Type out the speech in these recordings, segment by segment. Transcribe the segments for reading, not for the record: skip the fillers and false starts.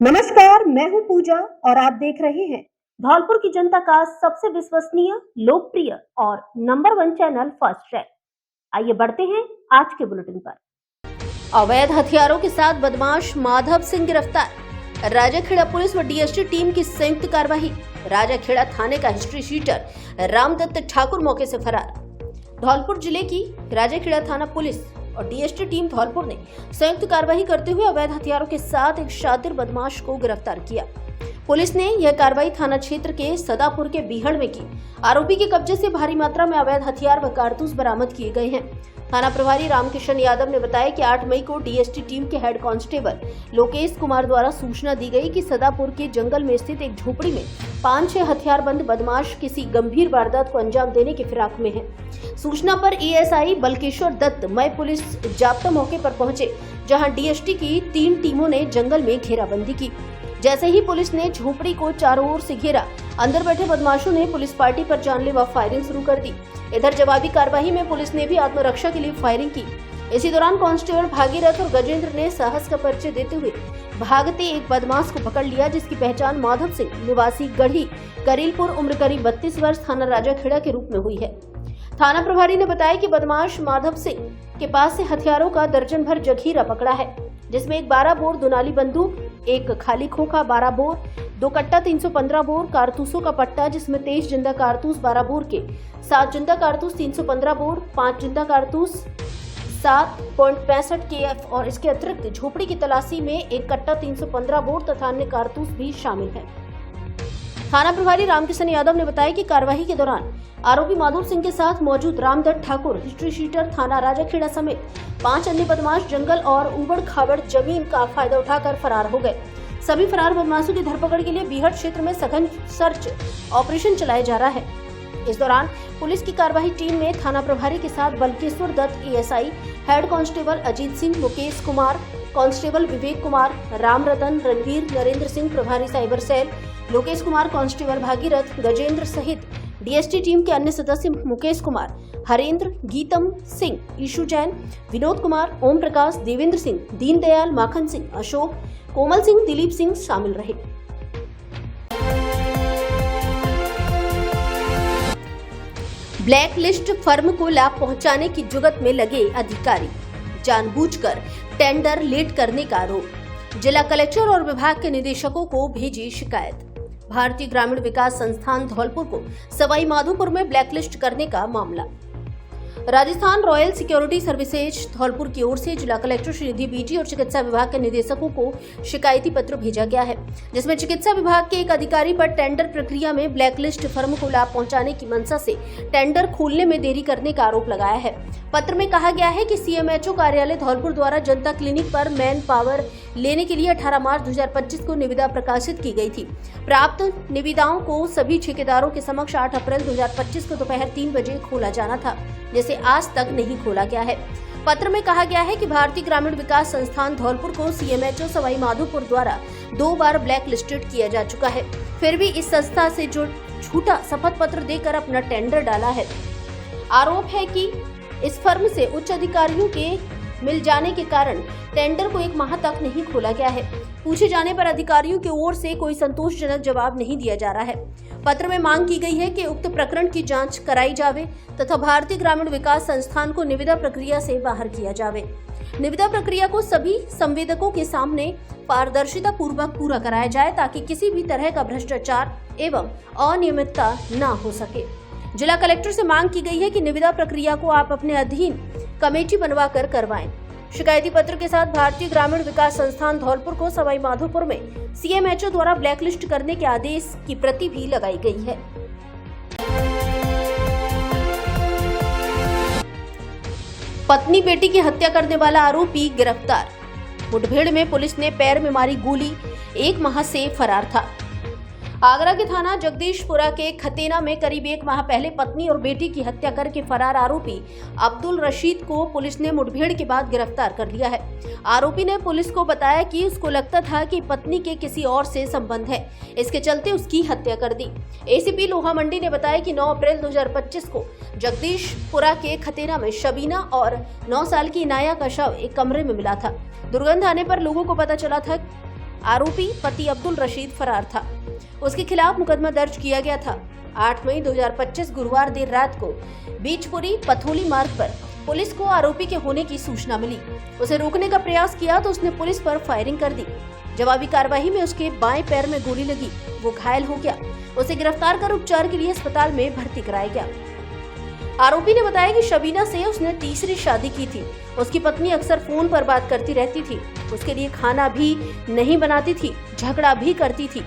नमस्कार, मैं हूं पूजा और आप देख रहे हैं धौलपुर की जनता का सबसे विश्वसनीय, लोकप्रिय और नंबर 1 चैनल फर्स्ट ट्रैक। आइए बढ़ते हैं आज के बुलेटिन पर। अवैध हथियारों के साथ बदमाश माधव सिंह गिरफ्तार। राजाखेड़ा पुलिस व डीएसटी टीम की संयुक्त कार्रवाई। राजाखेड़ा थाने का हिस्ट्री शीटर रामदत्त ठाकुर मौके से फरार। धौलपुर जिले की राजाखेड़ा थाना पुलिस और डीएसटी टीम धौलपुर ने संयुक्त कार्रवाई करते हुए अवैध हथियारों के साथ एक शातिर बदमाश को गिरफ्तार किया। पुलिस ने यह कार्रवाई थाना क्षेत्र के सदापुर के बीहड़ में की। आरोपी के कब्जे से भारी मात्रा में अवैध हथियार व कारतूस बरामद किए गए हैं। थाना प्रभारी रामकिशन यादव ने बताया कि 8 मई को डीएसटी टीम के हेड कांस्टेबल लोकेश कुमार द्वारा सूचना दी गई कि सदापुर के जंगल में स्थित एक झोपड़ी में 5-6 हथियारबंद बदमाश किसी गंभीर वारदात को अंजाम देने की फिराक में हैं। सूचना पर एएसआई बलकेश्वर दत्त मई पुलिस जाब्ता मौके पर पहुंचे, जहां डीएसटी की 3 टीमों ने जंगल में घेराबंदी की। जैसे ही पुलिस ने झोपड़ी को चारों ओर से घेरा, अंदर बैठे बदमाशों ने पुलिस पार्टी पर जानलेवा फायरिंग शुरू कर दी। इधर जवाबी कार्रवाई में पुलिस ने भी आत्मरक्षा के लिए फायरिंग की। इसी दौरान कांस्टेबल भागीरथ और गजेंद्र ने साहस का परिचय देते हुए भागते एक बदमाश को पकड़ लिया, जिसकी पहचान माधव सिंह निवासी गढ़ी करीलपुर उम्र करीब 32 वर्ष थाना राजाखेड़ा के रूप में हुई है। थाना प्रभारी ने बताया कि बदमाश माधव सिंह के पास से हथियारों का दर्जन भर जखीरा पकड़ा है, जिसमें एक 12 बोर दुनाली बंदूक, एक खाली खोखा 12 बोर, 2 कट्टा 315 बोर, कारतूसों का पट्टा जिसमें 23 जिंदा कारतूस 12 बोर के, 7 जिंदा कारतूस 315 बोर, 5 जिंदा कारतूस 7.65 KF और इसके अतिरिक्त झोपड़ी की तलाशी में 1 कट्टा 315 बोर तथा अन्य कारतूस भी शामिल है। थाना प्रभारी रामकिशन यादव ने बताया कि कार्रवाई के दौरान आरोपी माधव सिंह के साथ मौजूद रामदत्त ठाकुर, हिस्ट्री शीटर थाना राजाखेड़ा समेत 5 अन्य बदमाश जंगल और उबड़ खाबड़ जमीन का फायदा उठाकर फरार हो गए। सभी फरार बदमाशों की धरपकड़ के लिए बीहड़ क्षेत्र में सघन सर्च ऑपरेशन चलाया जा रहा है। इस दौरान पुलिस की कार्रवाई टीम में थाना प्रभारी के साथ Balkeshwar Dutt, ASI, head constable Ajit Singh, Mukesh Kumar, constable Vivek Kumar, Ram Ratan, Ranveer, Narendra Singh प्रभारी cyber cell, Lokesh Kumar, constable Bhagirath, Gajendra सहित डीएसटी टीम के अन्य सदस्य मुकेश कुमार, हरेंद्र, गीतम सिंह, ईशु जैन, विनोद कुमार, ओम प्रकाश, देवेंद्र सिंह, दीनदयाल, माखन सिंह, अशोक, कोमल सिंह, दिलीप सिंह शामिल रहे। ब्लैक लिस्ट फर्म को लाभ पहुंचाने की जुगत में लगे अधिकारी, जानबूझकर टेंडर लेट करने का आरोप। जिला कलेक्टर और विभाग के निदेशकों को भेजी शिकायत। भारतीय ग्रामीण विकास संस्थान धौलपुर को सवाई माधोपुर में ब्लैकलिस्ट करने का मामला। Rajasthan royal security services Dholpur की ओर से जिला कलेक्टर श्री निधि बीटी और चिकित्सा विभाग के निदेशकों को शिकायती पत्र भेजा गया है, जिसमें चिकित्सा विभाग के एक अधिकारी पर टेंडर प्रक्रिया में ब्लैकलिस्ट फर्म को लाभ पहुंचाने की मंशा से टेंडर खोलने में देरी करने का आरोप लगाया है। पत्र में कहा गया है कि सीएमएचओ कार्यालय धौलपुर द्वारा जनता क्लिनिक पर मैन पावर लेने के लिए 18 मार्च 2025 को निविदा प्रकाशित की गई थी। प्राप्त निविदाओं को सभी ठेकेदारों के समक्ष 8 अप्रैल 2025 को दोपहर 3 बजे खोला जाना था, जिसे आज तक नहीं खोला गया है। पत्र में कहा गया है कि भारतीय ग्रामीण विकास संस्थान धौलपुर को सीएमएचओ सवाई माधोपुर द्वारा 2 बार ब्लैक लिस्टेड किया जा चुका है, फिर भी इस संस्था से जो झूठा शपथ पत्र देकर अपना टेंडर डाला है। आरोप है कि इस फर्म से उच्च अधिकारियों के मिल जाने के कारण टेंडर को 1 माह तक नहीं खोला गया है। पूछे जाने पर अधिकारियों की ओर से कोई संतोषजनक जवाब नहीं दिया जा रहा है। पत्र में मांग की गई है कि उक्त प्रकरण की जांच कराई जावे तथा भारतीय ग्रामीण विकास संस्थान को निविदा प्रक्रिया से बाहर किया जावे। निविदा प्रक्रिया को सभी संवेदकों के सामने पारदर्शिता पूर्वक पूरा कराया जाए, ताकि किसी भी तरह का भ्रष्टाचार एवं अनियमितता न हो सके। जिला कलेक्टर से मांग की गई है कि निविदा प्रक्रिया को आप अपने अधीन कमेटी बनवाकर करवाएं। शिकायती पत्र के साथ भारतीय ग्रामीण विकास संस्थान धौलपुर को सवाई माधोपुर में सीएमएचओ द्वारा ब्लैकलिस्ट करने के आदेश की प्रति भी लगाई गई है। पत्नी बेटी की हत्या करने वाला आरोपी गिरफ्तार। मुठभेड़ में पुलिस ने पैर में मारी गोली, 1 माह से फरार था। आगरा के थाना जगदीशपुरा के खतेना में करीब 1 माह पहले पत्नी और बेटी की हत्या करके फरार आरोपी अब्दुल रशीद को पुलिस ने मुठभेड़ के बाद गिरफ्तार कर लिया है। आरोपी ने पुलिस को बताया कि उसको लगता था कि पत्नी के किसी और से संबंध है, इसके चलते उसकी हत्या कर दी। एसीपी लोहा मंडी ने बताया कि 9 अप्रैल 2025 को जगदीशपुरा के खतेना में शबीना और 9 साल की इनाया का शव एक कमरे में मिला था। दुर्गंध आने पर लोगों को पता चला था आरोपी पति अब्दुल रशीद फरार था। उसके खिलाफ मुकदमा दर्ज किया गया था। 8 मई 2025 गुरुवार देर रात को बीचपुरी पथोली मार्ग पर पुलिस को आरोपी के होने की सूचना मिली। उसे रोकने का प्रयास किया तो उसने पुलिस पर फायरिंग कर दी। जवाबी कार्रवाई में उसके बाएं पैर में गोली लगी, वो घायल हो गया। उसे गिरफ्तार कर उपचार के लिए अस्पताल में भर्ती कराया गया। आरोपी ने बताया कि शबीना से उसने तीसरी शादी की थी। उसकी पत्नी अक्सर फोन पर बात करती रहती थी, उसके लिए खाना भी नहीं बनाती थी, झगड़ा भी करती थी।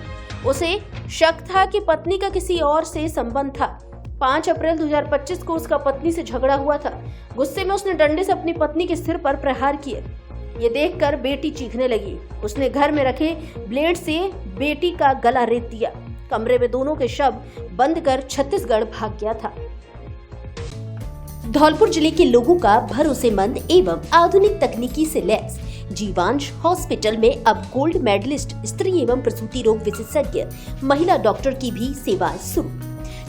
उसे शक था कि पत्नी का किसी और से संबंध था। 5 अप्रैल 2025 को उसका पत्नी से झगड़ा हुआ था। गुस्से में उसने डंडे से अपनी पत्नी के सिर पर प्रहार किए। ये देखकर बेटी चीखने लगी। उसने घर में रखे ब्लेड से बेटी का गला रेत दिया। कमरे में दोनों के शव बंद कर छत्तीसगढ़ भाग गया था। धौलपुर जिले के लोगों का भरोसेमंद एवं आधुनिक तकनीकी से लैस जीवांश हॉस्पिटल में अब गोल्ड मेडलिस्ट स्त्री एवं प्रसूति रोग विशेषज्ञ महिला डॉक्टर की भी सेवाएं शुरू,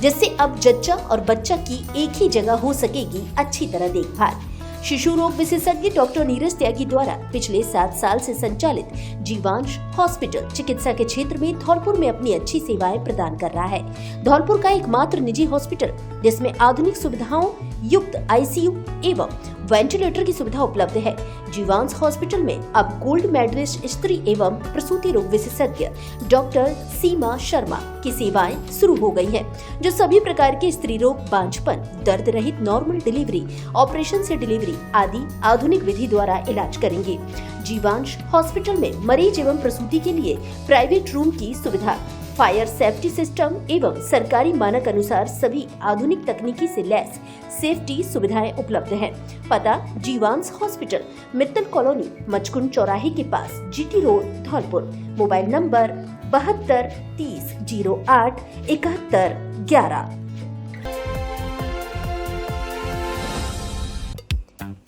जिससे अब जच्चा और बच्चा की एक ही जगह हो सकेगी अच्छी तरह देखभाल। शिशु रोग विशेषज्ञ डॉक्टर नीरज त्यागी द्वारा पिछले 7 साल से संचालित जीवांश हॉस्पिटल चिकित्सा के क्षेत्र में धौलपुर में अपनी अच्छी सेवाएं प्रदान कर रहा है। धौलपुर का एकमात्र निजी हॉस्पिटल जिसमें आधुनिक सुविधाओं युक्त आईसीयू एवं वेंटिलेटर की सुविधा उपलब्ध है। जीवांश हॉस्पिटल में अब गोल्ड मेडलिस्ट स्त्री एवं प्रसूति रोग विशेषज्ञ डॉक्टर सीमा शर्मा की सेवाएं शुरू हो गई हैं, जो सभी प्रकार के स्त्री रोग, बांझपन, दर्द रहित नॉर्मल डिलीवरी, ऑपरेशन से डिलीवरी आदि आधुनिक विधि द्वारा इलाज करेंगे। जीवांश हॉस्पिटल में मरीज एवं प्रसूति के लिए प्राइवेट रूम की सुविधा, फायर सेफ्टी सिस्टम एवं सरकारी मानक अनुसार सभी आधुनिक तकनीकी से लैस सेफ्टी सुविधाएं उपलब्ध हैं। पता जीवांश हॉस्पिटल, मित्तल कॉलोनी, मचकुंड चौराहे के पास, GT road, Dholpur. Mobile number 72 30 08 71 11।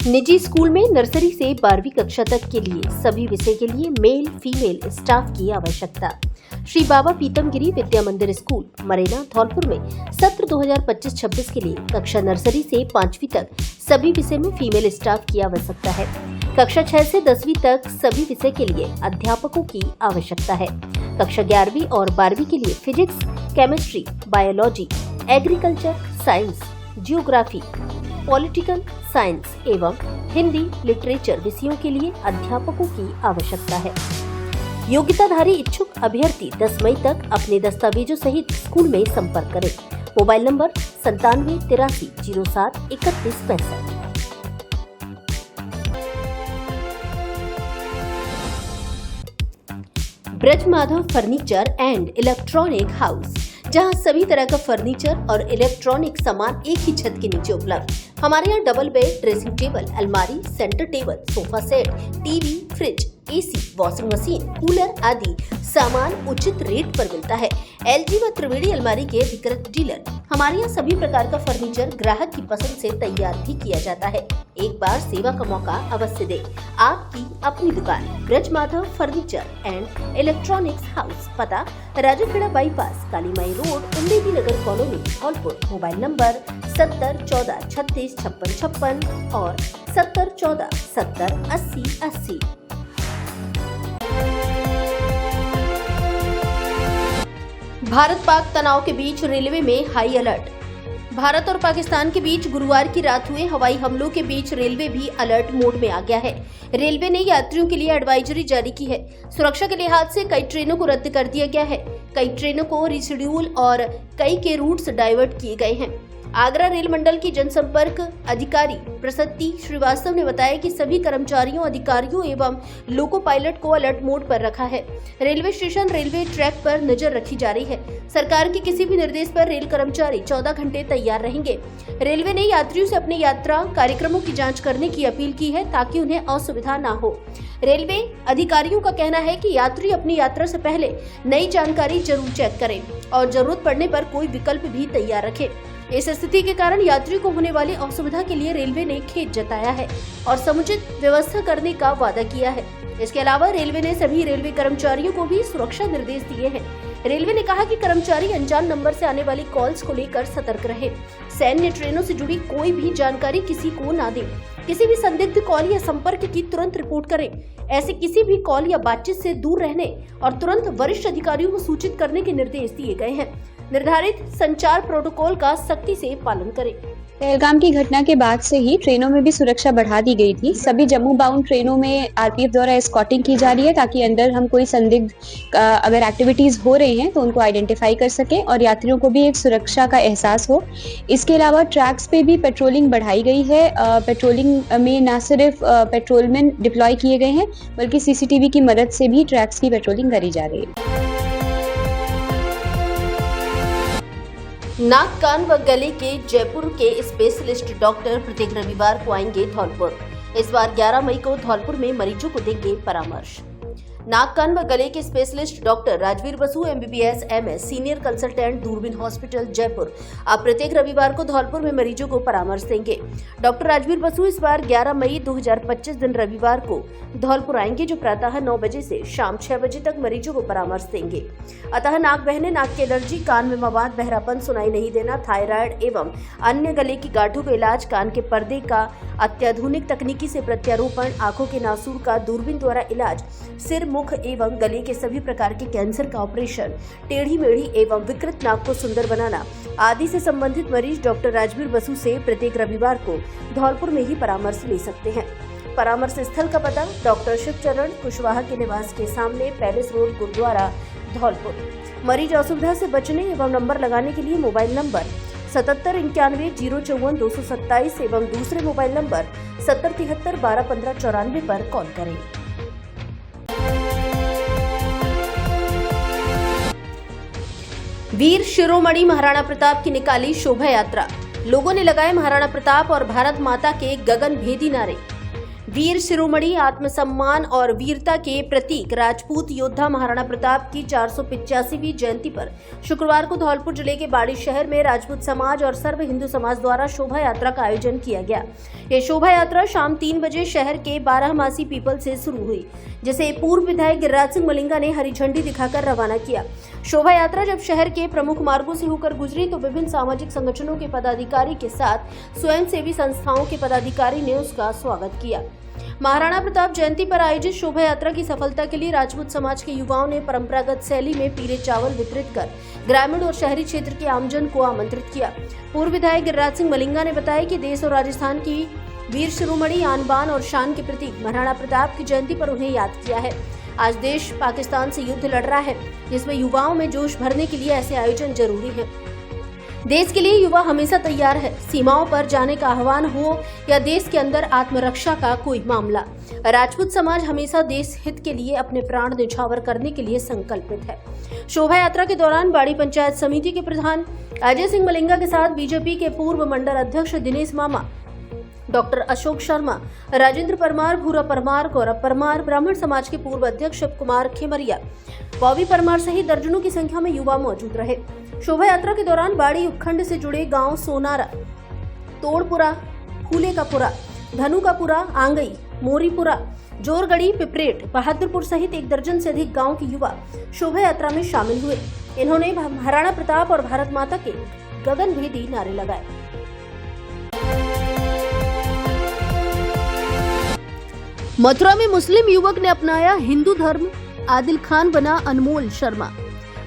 निजी स्कूल में नर्सरी से 12वीं कक्षा तक के लिए सभी विषय के लिए मेल फीमेल स्टाफ की आवश्यकता। श्री बाबा पीतमगिरी विद्या मंदिर स्कूल मरेना धौलपुर में सत्र 2025-26 के लिए कक्षा नर्सरी से 5वीं तक सभी विषय में फीमेल स्टाफ की आवश्यकता है। कक्षा 6 से 10वीं तक सभी विषय के लिए अध्यापकों की आवश्यकता है। कक्षा 11वीं और 12वीं के लिए physics, chemistry, biology, agriculture, science, geography, political science एवं हिंदी लिटरेचर विषयों के लिए अध्यापकों की आवश्यकता है। योग्यताधारी इच्छुक अभ्यर्थी 10 मई तक अपने दस्तावेजों सहित स्कूल में संपर्क करें। Mobile number 97 83 07 31 65। Braj Madhav furniture and electronic house, जहां सभी तरह का फर्नीचर और इलेक्ट्रॉनिक सामान एक ही छत के नीचे उपलब्ध। हमारे यहाँ डबल बेड, ड्रेसिंग टेबल, अलमारी, centre table, sofa set, TV, fridge, AC, washing machine, cooler आदि सामान उचित रेट पर मिलता है। एलजी व त्रिवेणी अलमारी के अधिकृत डीलर। हमारे यहाँ सभी प्रकार का फर्नीचर ग्राहक की पसंद से तैयार भी किया जाता है। एक बार सेवा का मौका अवश्य दें। आपकी अपनी दुकान Braj Madhav furniture and electronics house, पता Rajakhera bypass, Kalimai road, Ummedi Nagar colony, Dholpur. Mobile number 70 14 36 56 56 और 70 14 70 80 80। भारत पाक तनाव के बीच रेलवे में हाई अलर्ट। भारत और पाकिस्तान के बीच गुरुवार की रात हुए हवाई हमलों के बीच रेलवे भी अलर्ट मोड में आ गया है। रेलवे ने यात्रियों के लिए एडवाइजरी जारी की है। सुरक्षा के लिहाज से कई ट्रेनों को रद्द कर दिया गया है। कई ट्रेनों को रिशेड्यूल और कई के रूट्स डाइवर्ट किए गए हैं। आगरा रेल मंडल की जनसंपर्क अधिकारी प्रसति श्रीवास्तव ने बताया कि सभी कर्मचारियों, अधिकारियों एवं लोको पायलट को अलर्ट मोड पर रखा है। रेलवे स्टेशन, रेलवे ट्रैक पर नजर रखी जा रही है। सरकार के किसी भी निर्देश पर रेल कर्मचारी 14 घंटे तैयार रहेंगे। रेलवे ने यात्रियों से अपने यात्रा कार्यक्रमों की जांच करने की अपील की है ताकि उन्हें असुविधा न हो। रेलवे अधिकारियों का कहना है कि यात्री अपनी यात्रा से पहले नई जानकारी जरूर चेक करें और जरूरत पड़ने पर कोई विकल्प भी तैयार रखें। इस स्थिति के कारण यात्री को होने वाली असुविधा के लिए रेलवे ने खेद जताया है और समुचित व्यवस्था करने का वादा किया है। इसके अलावा रेलवे ने सभी रेलवे कर्मचारियों को भी सुरक्षा निर्देश दिए हैं। रेलवे ने कहा कि कर्मचारी अनजान नंबर से आने वाली कॉल्स को लेकर सतर्क रहे। सैन्य ट्रेनों से जुड़ी कोई भी जानकारी किसी को ना दें। किसी भी संदिग्ध कॉल या संपर्क की तुरंत रिपोर्ट करें। ऐसे किसी भी कॉल या बातचीत से दूर रहने और तुरंत वरिष्ठ अधिकारियों को सूचित करने के निर्देश दिए गए हैं। निर्धारित संचार प्रोटोकॉल का सख्ती से पालन करें। पहलगाम की घटना के बाद से ही ट्रेनों में भी सुरक्षा बढ़ा दी गई थी। सभी जम्मू बाउंड ट्रेनों में आरपीएफ द्वारा एस्कॉर्टिंग की जा रही है ताकि अंदर हम कोई संदिग्ध अगर एक्टिविटीज हो रही हैं तो उनको आइडेंटिफाई कर सकें और यात्रियों को भी एक सुरक्षा का एहसास हो। इसके अलावा ट्रैक्स पे भी पेट्रोलिंग बढ़ाई गई है। पेट्रोलिंग में न सिर्फ पेट्रोलमैन डिप्लॉय किए गए हैं बल्कि सीसीटीवी की मदद से भी ट्रैक्स की पेट्रोलिंग करी जा रही है। नाक कान व गले के जयपुर के स्पेशलिस्ट डॉक्टर प्रत्येक रविवार को आएंगे धौलपुर। इस बार 11 मई को धौलपुर में मरीजों को देंगे परामर्श। नाक कान व गले के specialist doctor Rajveer Basu MBBS MS senior consultant दूरबीन हॉस्पिटल जयपुर अब प्रत्येक रविवार को धौलपुर में मरीजों को परामर्श देंगे। डॉक्टर राजवीर बसु इस बार 11 मई 2025 दिन रविवार को धौलपुर आएंगे, जो प्रातः 9 बजे से शाम 6 बजे तक मरीजों को परामर्श देंगे। अतः नाक बहने, नाक की एलर्जी, कान में मवाद, बहरापन, सुनाई नहीं देना, थायराइड एवं अन्य गले की गांठों का इलाज, कान के पर्दे का अत्याधुनिक तकनीकी से प्रत्यारोपण, आंखों के नासूर का दूरबीन द्वारा इलाज, सिर, मुख एवं गले के सभी प्रकार के कैंसर का ऑपरेशन, टेढ़ी मेढ़ी एवं विकृत नाक को सुंदर बनाना आदि से संबंधित मरीज डॉक्टर राजवीर बसु से प्रत्येक रविवार को धौलपुर में ही परामर्श ले सकते हैं। परामर्श स्थल का पता डॉक्टर शिवचरण कुशवाहा के निवास के सामने, पैलेस रोड, गुरुद्वारा, धौलपुर। मरीज असुविधा से बचने एवं नंबर लगाने के लिए मोबाइल नंबर 7791 एवं दूसरे मोबाइल नंबर 7073121594 पर कॉल करें। वीर शिरोमणि महाराणा प्रताप की निकाली शोभा यात्रा। लोगों ने लगाए महाराणा प्रताप और भारत माता के गगनभेदी नारे। वीर शिरोमणि आत्मसम्मान और वीरता के प्रतीक राजपूत योद्धा महाराणा प्रताप की 485वीं जयंती पर शुक्रवार को धौलपुर जिले के बाड़ी शहर में राजपूत समाज और सर्व हिंदू समाज द्वारा शोभा यात्रा का आयोजन किया गया। ये शोभा यात्रा शाम 3 बजे शहर के 12मासी पीपल से शुरू हुई, जिसे पूर्व विधायक गिरिराज सिंह मलिंगा ने हरी झंडी दिखाकर रवाना किया। शोभा यात्रा जब शहर के प्रमुख मार्गों से होकर गुजरी तो विभिन्न सामाजिक संगठनों के पदाधिकारी के साथ स्वयंसेवी संस्थाओं के पदाधिकारी ने उसका स्वागत किया। महाराणा प्रताप जयंती पर आयोजित शोभा यात्रा की सफलता के लिए राजपूत समाज के युवाओं ने परंपरागत शैली में पीले चावल वितरित कर ग्रामीण और शहरी क्षेत्र के आमजन को आमंत्रित किया। पूर्व विधायक गिरिराज सिंह मलिंगा ने बताया कि देश और राजस्थान की वीर शिरोमणि आन बान और शान के प्रतीक महाराणा प्रताप की जयंती पर उन्हें याद किया है। आज देश पाकिस्तान से युद्ध लड़ रहा है, जिसमें युवाओं में जोश भरने के लिए ऐसे आयोजन जरूरी है। देश के लिए युवा हमेशा तैयार है। सीमाओं पर जाने का आह्वान हो या देश के अंदर आत्मरक्षा का कोई मामला, राजपूत समाज हमेशा देश हित के लिए अपने प्राण न्यौछावर करने के लिए संकल्पित है। शोभा यात्रा के दौरान बाड़ी पंचायत समिति के प्रधान अजय सिंह मलिंगा के साथ बीजेपी के पूर्व मंडल अध्यक्ष दिनेश मामा, डॉक्टर अशोक शर्मा, राजेंद्र परमार, भूरा परमार, गौरव परमार, ब्राह्मण समाज के पूर्व अध्यक्ष शिव कुमार खेमरिया, बॉबी परमार सहित दर्जनों की संख्या में युवा मौजूद रहे। शोभा यात्रा के दौरान बाड़ी उपखंड से जुड़े गांव सोनारा, तोड़पुरा, फूले का पुरा, धनु का पुरा, आंगई, मोरीपुरा, जोरगढ़ी, पिपरेट, बहादुरपुर सहित 1 दर्जन से अधिक गांव के युवा शोभा यात्रा में शामिल हुए। इन्होंने महाराणा प्रताप और भारत माता के गगनभेदी नारे लगाए। मथुरा में मुस्लिम युवक ने अपनाया हिंदू धर्म, आदिल खान बना अनमोल शर्मा।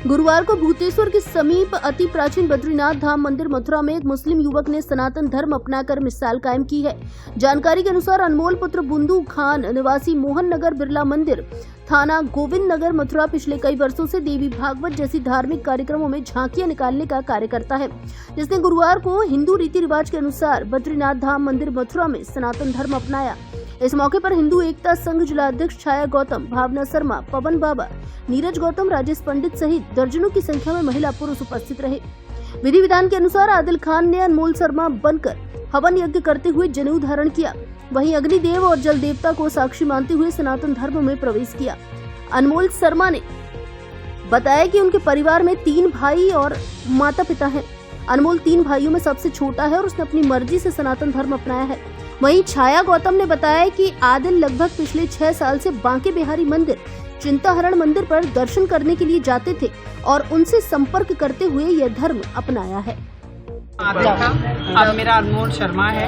गुरुवार को भूतेश्वर के समीप अति प्राचीन बद्रीनाथ धाम मंदिर मथुरा में एक मुस्लिम युवक ने सनातन धर्म अपनाकर मिसाल कायम की है। जानकारी के अनुसार अनमोल पुत्र बुंदू खान निवासी मोहन नगर बिरला मंदिर थाना गोविंद नगर मथुरा पिछले कई वर्षों से देवी भागवत जैसी धार्मिक कार्यक्रमों में झांकियां निकालने का कार्य करता है, जिसने गुरुवार को हिंदू रीति रिवाज के अनुसार बद्रीनाथ धाम मंदिर मथुरा में सनातन धर्म अपनाया। इस मौके पर हिंदू एकता संघ जिलाध्यक्ष छाया गौतम, भावना शर्मा, पवन बाबा, नीरज गौतम, राजेश पंडित सहित दर्जनों की संख्या में महिला पुरुष उपस्थित रहे। विधि विधान के अनुसार आदिल खान ने अनमोल शर्मा बनकर हवन यज्ञ करते हुए जनेऊ धारण किया। वहीं अग्निदेव और जल देवता को साक्षी मानते हुए सनातन धर्म में प्रवेश किया। अनमोल शर्मा ने बताया कि उनके परिवार में 3 भाई और माता पिता हैं। अनमोल 3 भाइयों में सबसे छोटा है और उसने अपनी मर्जी से सनातन धर्म अपनाया है। वहीं छाया गौतम ने बताया कि आदिल लगभग पिछले 6 साल से बांके बिहारी मंदिर चिंताहरण मंदिर पर दर्शन करने के लिए जाते थे और उनसे संपर्क करते हुए यह धर्म अपनाया है। अब मेरा अनमोल शर्मा है।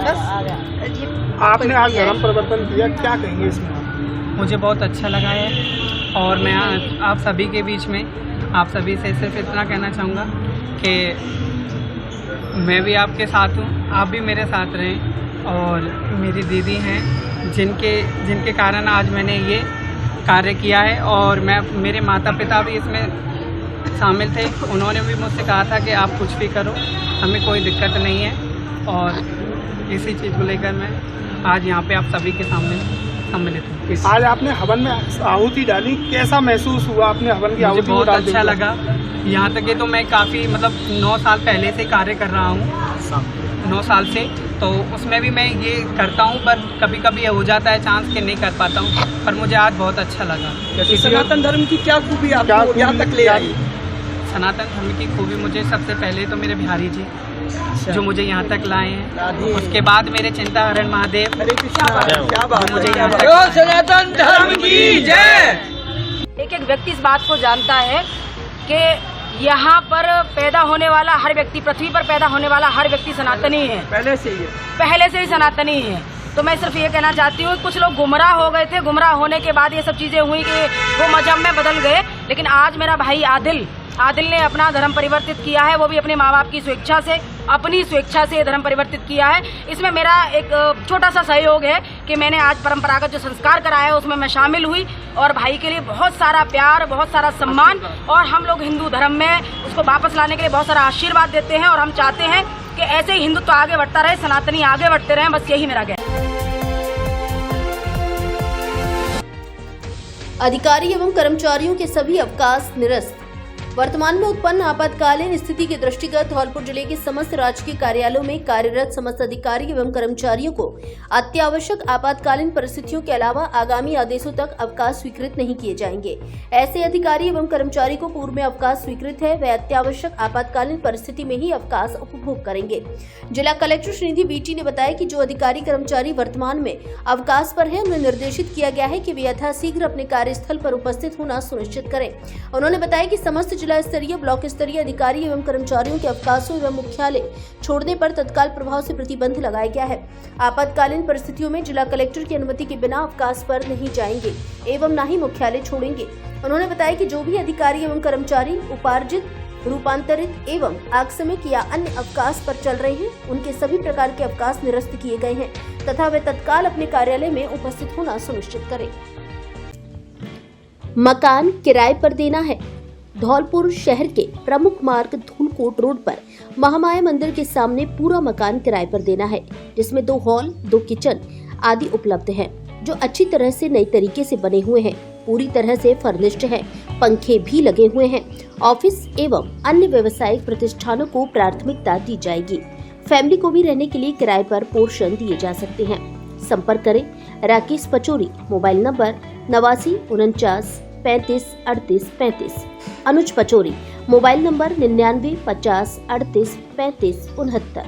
आपने आज धर्म परिवर्तन किया, क्या कहेंगे इसमें? मुझे बहुत अच्छा लगा है और मैं आज आप सभी के बीच में आप सभी से सिर्फ इतना कहना चाहूँगा कि मैं भी आपके साथ हूँ, आप भी मेरे साथ रहें। और मेरी दीदी हैं जिनके कारण आज मैंने ये कार्य किया है और मेरे माता पिता भी इसमें शामिल थे। उन्होंने भी मुझसे कहा था कि आप कुछ भी करो, हमें कोई दिक्कत नहीं है। और इसी चीज़ को लेकर मैं आज यहाँ पे आप सभी के सामने सम्मिलित हूँ। आज आपने हवन में आहुति डाली, कैसा महसूस हुआ? आपने हवन की आहुति बहुत अच्छा लगा। यहाँ तक कि तो मैं काफ़ी 9 साल पहले से कार्य कर रहा हूँ, 9 साल से, तो उसमें भी मैं ये करता हूँ, पर कभी कभी हो जाता है चांस कि नहीं कर पाता हूँ, पर मुझे आज बहुत अच्छा लगा। सनातन धर्म की क्या खूबी आपको यहाँ तक ले आई? सनातन धर्म की खूबी मुझे सबसे पहले तो मेरे बिहारी जी जो मुझे यहाँ तक लाए हैं, उसके बाद मेरे चिंताहरण महादेव जो मुझे यहाँ तक। सनातन धर्म की जय। एक व्यक्ति इस बात को जानता है कि यहाँ पर पैदा होने वाला हर व्यक्ति, पृथ्वी पर पैदा होने वाला हर व्यक्ति सनातनी है, पहले से ही सनातनी है। तो मैं सिर्फ ये कहना चाहती हूँ, कुछ लोग गुमराह हो गए थे, गुमराह होने के बाद ये सब चीजें हुई कि वो मजहब में बदल गए। लेकिन आज मेरा भाई आदिल ने अपना धर्म परिवर्तित किया है, वो भी अपने माँ बाप की स्वेच्छा से, अपनी स्वेच्छा से धर्म परिवर्तित किया है। इसमें मेरा एक छोटा सा सहयोग है कि मैंने आज परंपरागत जो संस्कार कराया है उसमें मैं शामिल हुई और भाई के लिए बहुत सारा प्यार, बहुत सारा सम्मान, और हम लोग हिंदू धर्म में उसको वापस लाने के लिए बहुत सारा आशीर्वाद देते हैं। और हम चाहते हैं कि ऐसे ही हिंदुत्व आगे बढ़ता रहे, सनातनी आगे बढ़ते रहे, बस यही मेरा कहना है। अधिकारी एवं कर्मचारियों के सभी अवकाश निरस्त। वर्तमान में उत्पन्न आपातकालीन स्थिति के दृष्टिगत धौलपुर जिले के समस्त राजकीय कार्यालयों में कार्यरत समस्त अधिकारी एवं कर्मचारियों को अत्यावश्यक आपातकालीन परिस्थितियों के अलावा आगामी आदेशों तक अवकाश स्वीकृत नहीं किए जाएंगे। ऐसे अधिकारी एवं कर्मचारी को पूर्व में अवकाश स्वीकृत है, वे अत्यावश्यक आपातकालीन परिस्थिति में ही अवकाश उपभोग करेंगे। जिला कलेक्टर श्रीनिधि बीटी ने बताया कि जो अधिकारी कर्मचारी वर्तमान में अवकाश पर है, उन्हें निर्देशित किया गया है कि वे यथाशीघ्र अपने कार्यस्थल पर उपस्थित होना सुनिश्चित करें। उन्होंने बताया कि समस्त जिला स्तरीय, ब्लॉक स्तरीय अधिकारी एवं कर्मचारियों के अवकाशों एवं मुख्यालय छोड़ने पर तत्काल प्रभाव से प्रतिबंध लगाया गया है। आपातकालीन परिस्थितियों में जिला कलेक्टर की अनुमति के बिना अवकाश पर नहीं जाएंगे एवं न ही मुख्यालय छोड़ेंगे। उन्होंने बताया कि जो भी अधिकारी एवं कर्मचारी उपार्जित, रूपांतरित एवं आकस्मिक या अन्य अवकाश पर चल रहे हैं, उनके सभी प्रकार के अवकाश निरस्त किए गए हैं तथा वे तत्काल अपने कार्यालय में उपस्थित होना सुनिश्चित करें। मकान किराए पर देना है। धौलपुर शहर के प्रमुख मार्ग धूलकोट रोड पर महामाया मंदिर के सामने पूरा मकान किराए पर देना है, जिसमें 2 हॉल, 2 किचन आदि उपलब्ध हैं, जो अच्छी तरह से नई तरीके से बने हुए हैं, पूरी तरह से फर्निश्ड है, पंखे भी लगे हुए हैं। ऑफिस एवं अन्य व्यावसायिक प्रतिष्ठानों को प्राथमिकता दी जाएगी। फैमिली को भी रहने के लिए किराए पर पोर्शन दिए जा सकते हैं। संपर्क करें राकेश पचौरी, मोबाइल नंबर 89 49 35 38 35। अनुज पचौरी, मोबाइल नंबर 99 50 38 35 69।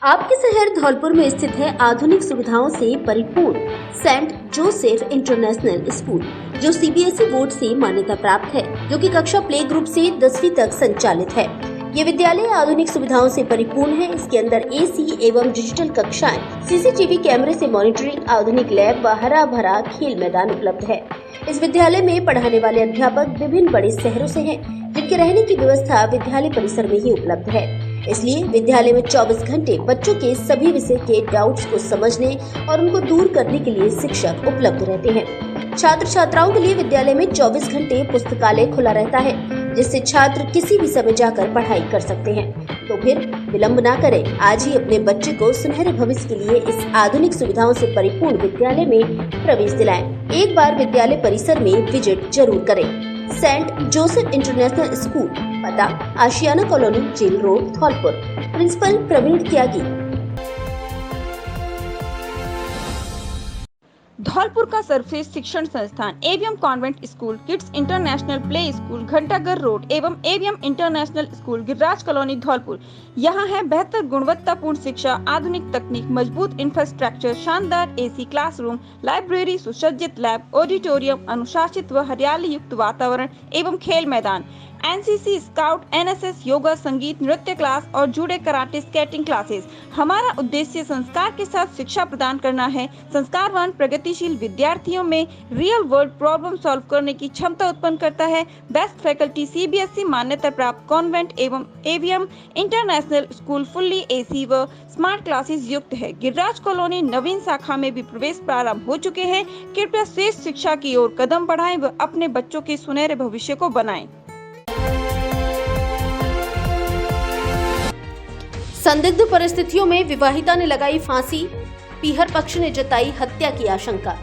आपके शहर धौलपुर में स्थित है आधुनिक सुविधाओं से परिपूर्ण सेंट जोसेफ इंटरनेशनल स्कूल, जो सीबीएसई बोर्ड से मान्यता प्राप्त है, जो कि कक्षा प्ले ग्रुप से 10वीं तक संचालित है। ये विद्यालय आधुनिक सुविधाओं से परिपूर्ण है। इसके अंदर एसी एवं डिजिटल कक्षाएं, सीसीटीवी कैमरे से मॉनिटरिंग, आधुनिक लैब व हरा भरा खेल मैदान उपलब्ध है। इस विद्यालय में पढ़ाने वाले अध्यापक विभिन्न बड़े शहरों से हैं, जिनके रहने की व्यवस्था विद्यालय परिसर में ही उपलब्ध है। इसलिए विद्यालय में 24 घंटे बच्चों के सभी विषय के डाउट्स को समझने और उनको दूर करने के लिए शिक्षक उपलब्ध रहते हैं। छात्र छात्राओं के लिए विद्यालय में 24 घंटे पुस्तकालय खुला रहता है, जिससे छात्र किसी भी समय जाकर पढ़ाई कर सकते हैं। तो फिर विलंब ना करें, आज ही अपने बच्चे को सुनहरे भविष्य के लिए इस आधुनिक सुविधाओं से परिपूर्ण विद्यालय में प्रवेश दिलाएं। एक बार विद्यालय परिसर में विजिट जरूर करें। सेंट जोसेफ इंटरनेशनल स्कूल, पता Ashiyana colony, jail road, Dholpur. Principal Praveen Tyagi. Dholpur का सर्वश्रेष्ठ शिक्षण संस्थान AVM convent school, kids international play school, Ghantaghar road एवं AVM international school, Giriraj colony, Dholpur. यहाँ है बेहतर गुणवत्तापूर्ण शिक्षा, आधुनिक तकनीक, मजबूत इंफ्रास्ट्रक्चर, शानदार एसी क्लासरूम, लाइब्रेरी, सुसज्जित लैब, ऑडिटोरियम, अनुशासित व हरियाली युक्त वातावरण एवं खेल मैदान, एनसीसी, स्काउट, एनएसएस, योगा, संगीत, नृत्य क्लास और जूडो, कराटे, स्केटिंग क्लासेस। हमारा उद्देश्य संस्कार के साथ शिक्षा प्रदान करना है। संस्कारवान प्रगतिशील विद्यार्थियों में रियल वर्ल्ड प्रॉब्लम सॉल्व करने की क्षमता उत्पन्न करता है। बेस्ट फैकल्टी सीबीएसई मान्यता प्राप्त कॉन्वेंट एवं AVM international school fully AC व स्मार्ट क्लासेस युक्त है। गिरिराज कॉलोनी नवीन शाखा में भी प्रवेश प्रारंभ हो चुके हैं। कृपया श्रेष्ठ शिक्षा की ओर कदम बढ़ाएं व अपने बच्चों के सुनहरे भविष्य को बनाएं। संदिग्ध परिस्थितियों में विवाहिता ने लगाई फांसी, पीहर पक्ष ने जताई हत्या की आशंका।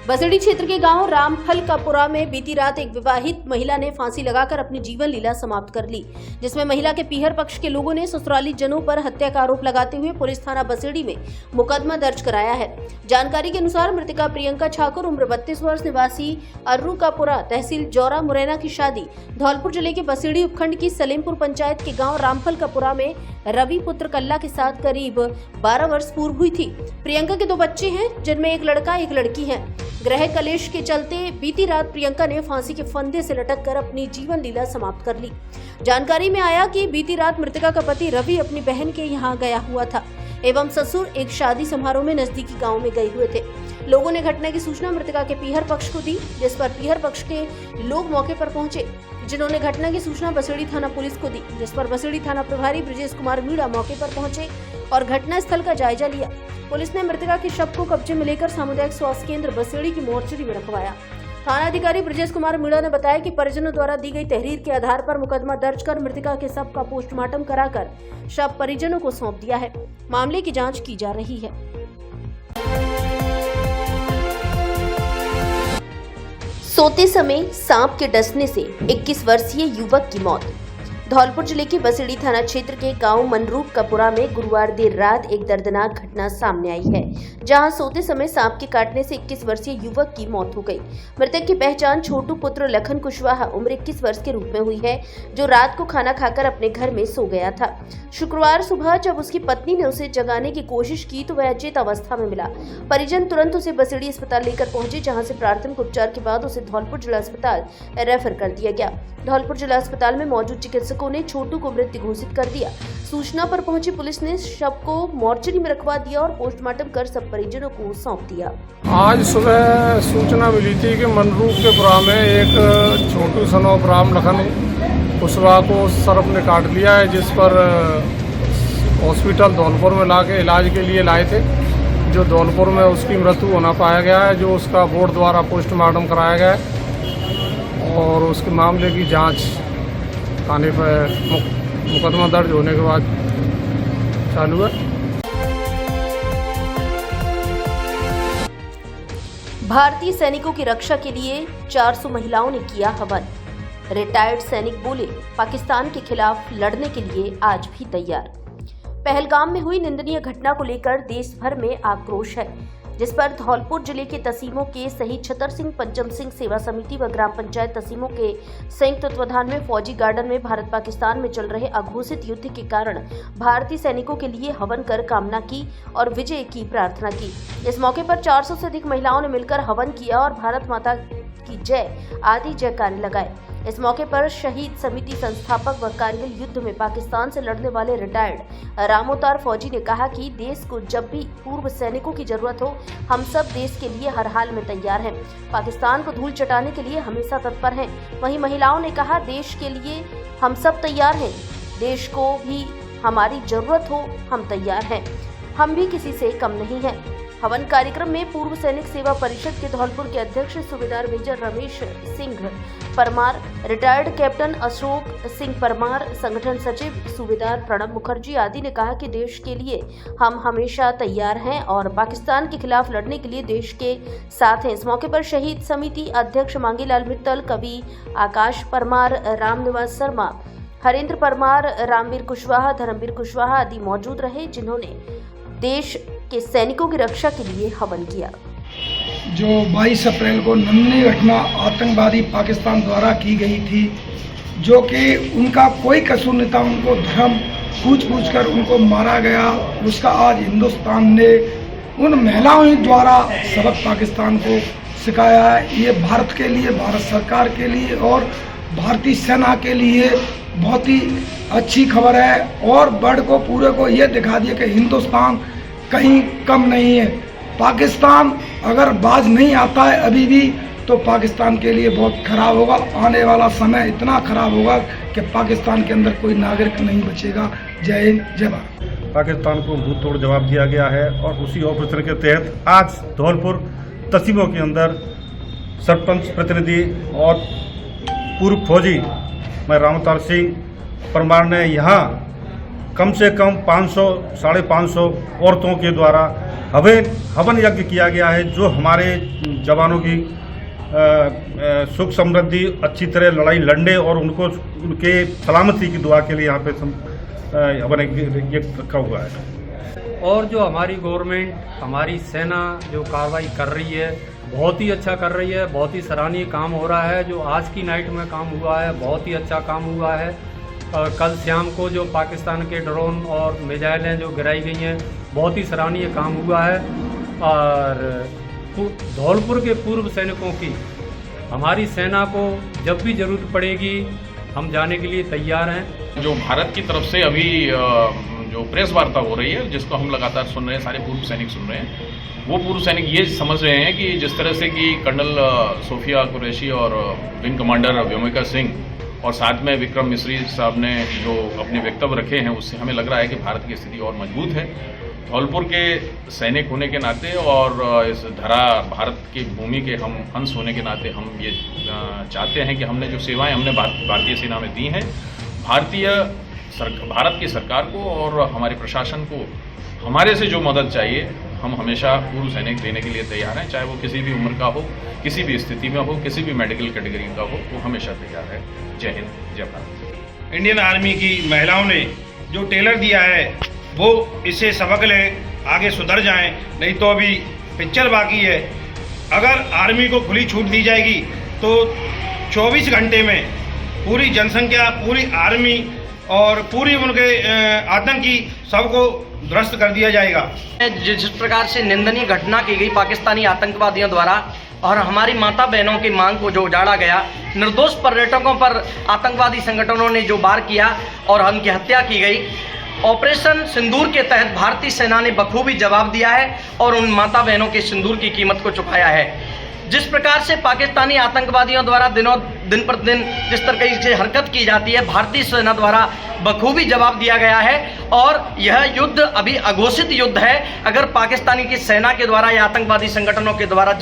बसेड़ी क्षेत्र के गांव रामफलकापुरा में बीती रात एक विवाहित महिला ने फांसी लगाकर अपनी जीवन लीला समाप्त कर ली, जिसमें महिला के पीहर पक्ष के लोगों ने ससुराली जनों पर हत्या का आरोप लगाते हुए पुलिस थाना बसेड़ी में मुकदमा दर्ज कराया है। जानकारी के अनुसार मृतका प्रियंका ठाकुर उम्र 32 वर्ष, निवासी अर्रुकापुरा, तहसील जौरा मुरैना की शादी धौलपुर जिले के बसेड़ी उपखंड की सलेमपुर पंचायत के गाँव रामफलकापुरा में रवि पुत्र कल्ला के साथ करीब 12 वर्ष पूर्व हुई थी। प्रियंका के 2 बच्चे हैं, जिनमें एक लड़का एक लड़की है। ग्रह कलेश के चलते बीती रात प्रियंका ने फांसी के फंदे से लटककर अपनी जीवन लीला समाप्त कर ली। जानकारी में आया कि बीती रात मृतका का पति रवि अपनी बहन के यहाँ गया हुआ था एवं ससुर एक शादी समारोह में नजदीकी गांव में गए हुए थे। लोगों ने घटना की सूचना मृतका के पीहर पक्ष को दी, जिस पर पीहर पक्ष के लोग मौके पर पहुंचे, जिन्होंने घटना की सूचना बसेड़ी थाना पुलिस को दी, जिस पर बसेड़ी थाना प्रभारी ब्रजेश कुमार मीणा मौके पर पहुंचे और घटना स्थल का जायजा लिया। पुलिस ने मृतका के शव को कब्जे में लेकर सामुदायिक स्वास्थ्य केंद्र बसेड़ी की मोर्चरी में रखवाया। थाना अधिकारी ब्रजेश कुमार मीणा ने बताया कि परिजनों द्वारा दी गई तहरीर के आधार पर मुकदमा दर्ज कर मृतका के शव का पोस्टमार्टम कराकर शव परिजनों को सौंप दिया है। मामले की जांच की जा रही है। सोते समय सांप के डसने से 21 वर्षीय युवक की मौत। धौलपुर जिले के बसेड़ी थाना क्षेत्र के गांव मनरूपकापुरा में गुरुवार देर रात एक दर्दनाक घटना सामने आई है, जहां सोते समय सांप के काटने से 21 वर्षीय युवक की मौत हो गई। मृतक की पहचान छोटू पुत्र लखन कुशवाहा उम्र 21 वर्ष के रूप में हुई है, जो रात को खाना खाकर अपने घर में सो गया था। शुक्रवार सुबह जब उसकी पत्नी ने उसे जगाने की कोशिश की तो वह अचेत अवस्था में मिला। परिजन तुरंत उसे बसेड़ी अस्पताल लेकर पहुंचे, जहां से प्राथमिक उपचार के बाद उसे धौलपुर जिला अस्पताल रेफर कर दिया गया। धौलपुर जिला अस्पताल में मौजूद चिकित्सकों ने छोटू को मृत घोषित कर दिया। सूचना पर पहुंची पुलिस ने शव को मोर्चरी में रखवा दिया और पोस्टमार्टम कर सब परिजनों को सौंप दिया। आज सुबह सूचना मिली थी कि मनरूपकापुरा में एक छोटू सनोफ राम लखन कुशवाहा को सर्प ने काट लिया है, जिस पर हॉस्पिटल धौलपुर में लाके इलाज के लिए लाए थे, जो धौलपुर में उसकी मृत्यु होना पाया गया है, जो उसका बोर्ड द्वारा पोस्टमार्टम कराया गया है और उसके मामले की जांच थाने पर मुकदमा दर्ज होने के बाद चालू है। भारतीय सैनिकों की रक्षा के लिए 400 महिलाओं ने किया हवन। रिटायर्ड सैनिक बोले, पाकिस्तान के खिलाफ लड़ने के लिए आज भी तैयार। पहलगाम में हुई निंदनीय घटना को लेकर देश भर में आक्रोश है, जिस पर धौलपुर जिले के तसीमों के शहीद छतर सिंह पंचम सिंह सेवा समिति व ग्राम पंचायत तसीमों के संयुक्त तत्वाधान में फौजी गार्डन में भारत पाकिस्तान में चल रहे अघोषित युद्ध के कारण भारतीय सैनिकों के लिए हवन कर कामना की और विजय की प्रार्थना की। इस मौके पर 400 से अधिक महिलाओं ने मिलकर हवन किया और भारत माता की जय आदि जयकारे लगाए। इस मौके पर शहीद समिति संस्थापक व कारगिल युद्ध में पाकिस्तान से लड़ने वाले रिटायर्ड रामोतार फौजी ने कहा कि देश को जब भी पूर्व सैनिकों की जरूरत हो, हम सब देश के लिए हर हाल में तैयार हैं। पाकिस्तान को धूल चटाने के लिए हमेशा तत्पर हैं। वहीं महिलाओं ने कहा, देश के लिए हम सब तैयार हैं, देश को भी हमारी जरूरत हो, हम तैयार हैं, हम भी किसी से कम नहीं हैं। हवन कार्यक्रम में पूर्व सैनिक सेवा परिषद के धौलपुर के अध्यक्ष सूबेदार major Ramesh Singh Parmar, retired captain Ashok Singh Parmar, संगठन सचिव सूबेदार प्रणब मुखर्जी आदि ने कहा कि देश के लिए हम हमेशा तैयार हैं और पाकिस्तान के खिलाफ लड़ने के लिए देश के साथ हैं। इस मौके पर शहीद समिति अध्यक्ष मांगीलाल मित्तल, कवि आकाश परमार, रामनिवास शर्मा, हरेंद्र परमार, रामवीर कुशवाहा, धर्मवीर कुशवाहा आदि मौजूद रहे, जिन्होंने देश के सैनिकों की रक्षा के लिए हवन किया। जो 22 अप्रैल को नन्ही घटना आतंकवादी पाकिस्तान द्वारा की गई थी, जो कि उनका कोई कसूर नहीं था, उनको धर्म पूछ कर उनको मारा गया, उसका आज हिंदुस्तान ने उन महिलाओं द्वारा सबक पाकिस्तान को सिखाया है। ये भारत के लिए, भारत सरकार के लिए और भारतीय सेना के लिए बहुत ही अच्छी खबर है और वर्ल्ड को पूरे को ये दिखा दिया कि हिंदुस्तान कहीं कम नहीं है। पाकिस्तान अगर बाज नहीं आता है अभी भी, तो पाकिस्तान के लिए बहुत खराब होगा। आने वाला समय इतना खराब होगा कि पाकिस्तान के अंदर कोई नागरिक नहीं बचेगा। जय हिंद, जय भारत। पाकिस्तान को मुंह तोड़ जवाब दिया गया है और उसी ऑपरेशन के तहत आज धौलपुर तहसीलों के अंदर सरपंच प्रतिनिधि और पूर्व फौजी मैं रामतार सिंह परमार ने यहाँ कम से कम 500-550 औरतों के द्वारा हवन यज्ञ किया गया है, जो हमारे जवानों की सुख समृद्धि अच्छी तरह लड़ाई लड़ने और उनके सलामती की दुआ के लिए यहाँ पे हवन यज्ञ रखा हुआ है। और जो हमारी गवर्नमेंट, हमारी सेना जो कार्रवाई कर रही है बहुत ही अच्छा कर रही है, बहुत ही सराहनीय काम हो रहा है। जो आज की नाइट में काम हुआ है बहुत ही अच्छा काम हुआ है। और कल शाम को जो पाकिस्तान के ड्रोन और मिसाइलें जो गिराई गई हैं बहुत ही सराहनीय काम हुआ है। और धौलपुर के पूर्व सैनिकों की हमारी सेना को जब भी ज़रूरत पड़ेगी हम जाने के लिए तैयार हैं। जो भारत की तरफ से अभी जो प्रेस वार्ता हो रही है, जिसको हम लगातार सुन रहे हैं, सारे पूर्व सैनिक सुन रहे हैं, वो पूर्व सैनिक ये समझ रहे हैं कि जिस तरह से कि कर्नल सोफिया कुरैशी और विंग कमांडर व्योमिका सिंह और साथ में विक्रम मिश्री साहब ने जो अपने वक्तव्य रखे हैं, उससे हमें लग रहा है कि भारत की स्थिति और मजबूत है। धौलपुर के सैनिक होने के नाते और इस धरा भारत की भूमि के हम अंश होने के नाते हम ये चाहते हैं कि हमने जो सेवाएं हमने भारतीय सेना में दी हैं, भारत की सरकार को और हमारे प्रशासन को हमारे से जो मदद चाहिए हम हमेशा पूर्व सैनिक देने के लिए तैयार हैं, चाहे वो किसी भी उम्र का हो, किसी भी स्थिति में हो, किसी भी मेडिकल कैटेगरी का हो, वो हमेशा तैयार है। जय हिंद, जय भारत। इंडियन आर्मी की महिलाओं ने जो टेलर दिया है वो इससे सबक ले, आगे सुधर जाएं, नहीं तो अभी पिक्चर बाकी है। अगर आर्मी को खुली छूट दी जाएगी तो 24 घंटे में पूरी जनसंख्या, पूरी आर्मी और पूरी उनके आतंकी सबको ध्वस्त कर दिया जाएगा। जिस प्रकार से निंदनीय घटना की गई पाकिस्तानी आतंकवादियों द्वारा और हमारी माता बहनों की मांग को जो उजाड़ा गया, निर्दोष पर्यटकों पर आतंकवादी संगठनों ने जो वार किया और उनकी हत्या की गई, ऑपरेशन सिंदूर के तहत भारतीय सेना ने बखूबी जवाब दिया है और उन माता बहनों के सिंदूर की कीमत को चुकाया है। जिस प्रकार से पाकिस्तानी आतंकवादियों द्वारा दिन पर दिन जिस तरह से हरकत की जाती है, भारतीय सेना द्वारा बखूबी जवाब दिया गया है और यह युद्ध अभी अघोषित युद्ध है। अगर पाकिस्तानी की सेना के द्वारा या आतंकवादी संगठनों के द्वारा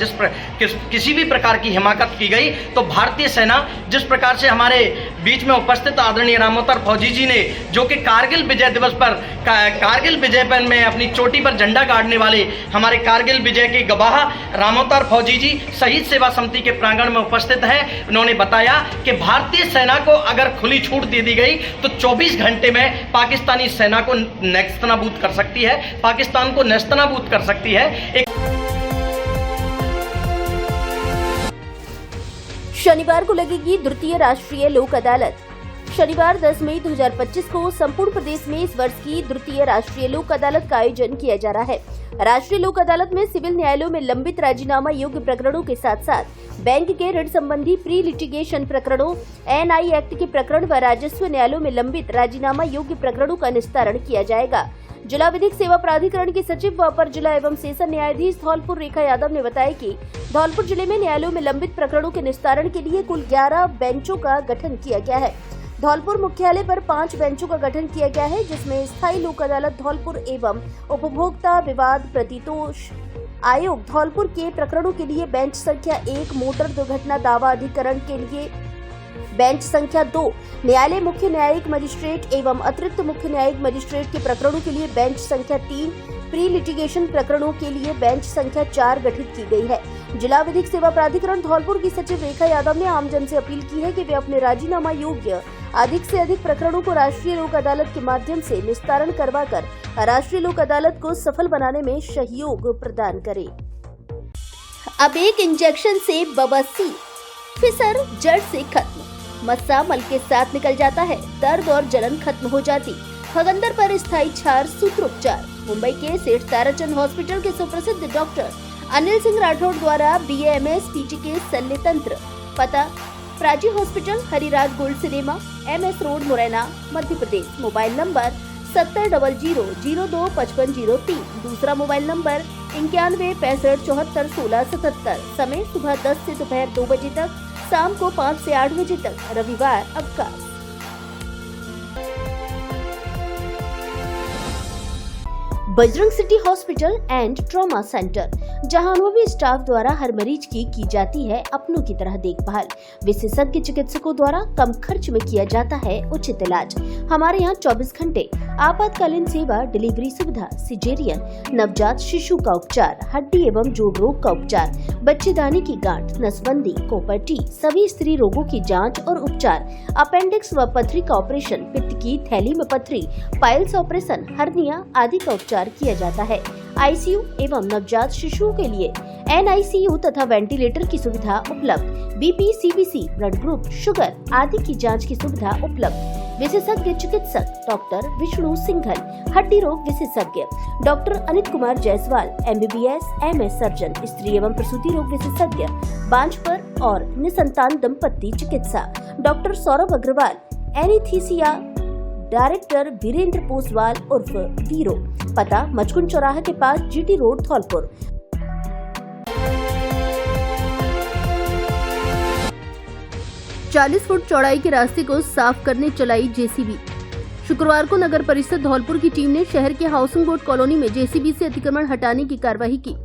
किसी भी प्रकार की हिमाकत की गई तो भारतीय सेना, जिस प्रकार से हमारे बीच में उपस्थित आदरणीय रामोतर फौजी जी ने, जो कि कारगिल विजय दिवस पर कारगिल विजय पर में अपनी चोटी पर झंडा गाड़ने वाले हमारे कारगिल विजय के गवाह रामोतर फौजी जी शहीद सेवा समिति के प्रांगण में उपस्थित हैं। उन्होंने बताया कि भारतीय सेना को अगर खुली छूट दे दी गई तो 24 घंटे में पाकिस्तानी सेना को नेस्तनाबूद कर सकती है, पाकिस्तान को नेस्तनाबूद कर सकती है। शनिवार को लगेगी द्वितीय राष्ट्रीय लोक अदालत। शनिवार 10 मई 2025 को संपूर्ण प्रदेश में इस वर्ष की द्वितीय राष्ट्रीय लोक अदालत का आयोजन किया जा रहा है। राष्ट्रीय लोक अदालत में सिविल न्यायालयों में लंबित राजीनामा योग्य प्रकरणों के साथ साथ बैंक के ऋण संबंधी प्री लिटिगेशन प्रकरणों, एनआई एक्ट के प्रकरण व राजस्व न्यायालयों में लंबित राजीनामा योग्य प्रकरणों का निस्तारण किया जाएगा। जिला विधिक सेवा प्राधिकरण की सचिव व अपर जिला एवं सेशन न्यायाधीश धौलपुर रेखा यादव ने बताया कि धौलपुर जिले में न्यायालयों में लंबित प्रकरणों के निस्तारण के लिए कुल 11 बेंचों का गठन किया गया है। धौलपुर मुख्यालय पर 5 बेंचों का गठन किया गया है, जिसमें स्थायी लोक अदालत धौलपुर एवं उपभोक्ता विवाद प्रतितोष आयोग धौलपुर के प्रकरणों के लिए बेंच संख्या 1, मोटर दुर्घटना दावा अधिकरण के लिए बेंच संख्या 2, न्यायालय मुख्य न्यायिक मजिस्ट्रेट एवं अतिरिक्त मुख्य न्यायिक मजिस्ट्रेट के प्रकरणों के लिए बेंच संख्या 3, प्री लिटिगेशन प्रकरणों के लिए बेंच संख्या 4 गठित की गई है। जिला विधिक सेवा प्राधिकरण धौलपुर की सचिव रेखा यादव ने आमजन से अपील की है कि वे अपने राजीनामा योग्य अधिक से अधिक प्रकरणों को राष्ट्रीय लोक अदालत के माध्यम से निस्तारण करवाकर राष्ट्रीय लोक अदालत को सफल बनाने में सहयोग प्रदान करें। अब एक इंजेक्शन से बवासीर, फिसर जड़ से खत्म, मस्सा मल के साथ निकल जाता है, दर्द और जलन खत्म हो जाती, भगंदर पर स्थायी छार, सूत्रोपचार। मुंबई के सेठ ताराचंद हॉस्पिटल के सुप्रसिद्ध डॉक्टर अनिल सिंह राठौड़ द्वारा BAMS PT के शल्य तंत्र। पता Prachi hospital, Hariraj gold cinema, MS road, Morena, Madhya Pradesh. Mobile number 7000025503। दूसरा मोबाइल नंबर 9165741677। समय सुबह 10 से दोपहर 2 बजे तक, शाम को 5 से 8 बजे तक, रविवार अवकाश। Bajrang city hospital and trauma centre, जहां अनुभवी स्टाफ द्वारा हर मरीज की जाती है अपनों की तरह देखभाल। विशेषज्ञ चिकित्सकों द्वारा कम खर्च में किया जाता है उचित इलाज। हमारे यहाँ 24 घंटे आपातकालीन सेवा, डिलीवरी सुविधा, सिजेरियन, नवजात शिशु का उपचार, हड्डी एवं जोड़ रोग का उपचार, बच्चेदानी की गांठ, नसबंदी, कोपर्टी, सभी स्त्री रोगों की जांच और उपचार, अपेंडिक्स व पथरी का ऑपरेशन, पित्त की थैली में पथरी, पाइल्स ऑपरेशन, हर्निया आदि का उपचार किया जाता है। ICU एवं नवजात शिशुओं के लिए NICU तथा वेंटिलेटर की सुविधा उपलब्ध। BP, CBC, blood group, sugar आदि की जांच की सुविधा उपलब्ध। विशेषज्ञ चिकित्सक डॉक्टर विष्णु सिंघल, हड्डी रोग विशेषज्ञ doctor Anit Kumar Jaiswal, MBBS, MS surgeon, स्त्री एवं प्रसूति रोग विशेषज्ञ, बांझपर और निसंतान दंपत्ति चिकित्सा doctor Saurabh Agrawal, anaesthesia director Virendra Poswal उर्फ वीरो। पता मचकुंड चौराहा के पास, GT रोड, धौलपुर। 40 फुट चौड़ाई के रास्ते को साफ करने चलाई JCB। शुक्रवार को नगर परिषद धौलपुर की टीम ने शहर के हाउसिंग बोर्ड कॉलोनी में JCB से अतिक्रमण हटाने की कार्रवाई की।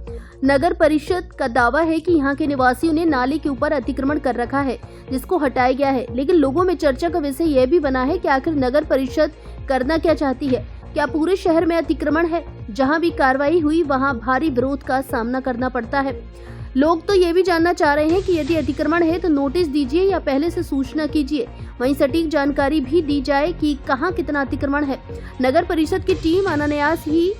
नगर परिषद का दावा है कि यहां के निवासियों ने नाले के ऊपर अतिक्रमण कर रखा है, जिसको हटाया गया है। लेकिन लोगों में चर्चा का विषय यह भी बना है कि आखिर नगर परिषद करना क्या चाहती है। क्या पूरे शहर में अतिक्रमण है? जहां भी कार्रवाई हुई वहां भारी विरोध का सामना करना पड़ता है। लोग तो ये भी जानना चाह रहे हैं कि यदि अतिक्रमण है तो नोटिस दीजिए या पहले से सूचना कीजिए, वहीं सटीक जानकारी भी दी जाए कि कहां कितना अतिक्रमण है। नगर परिषद की टीम अनायास ही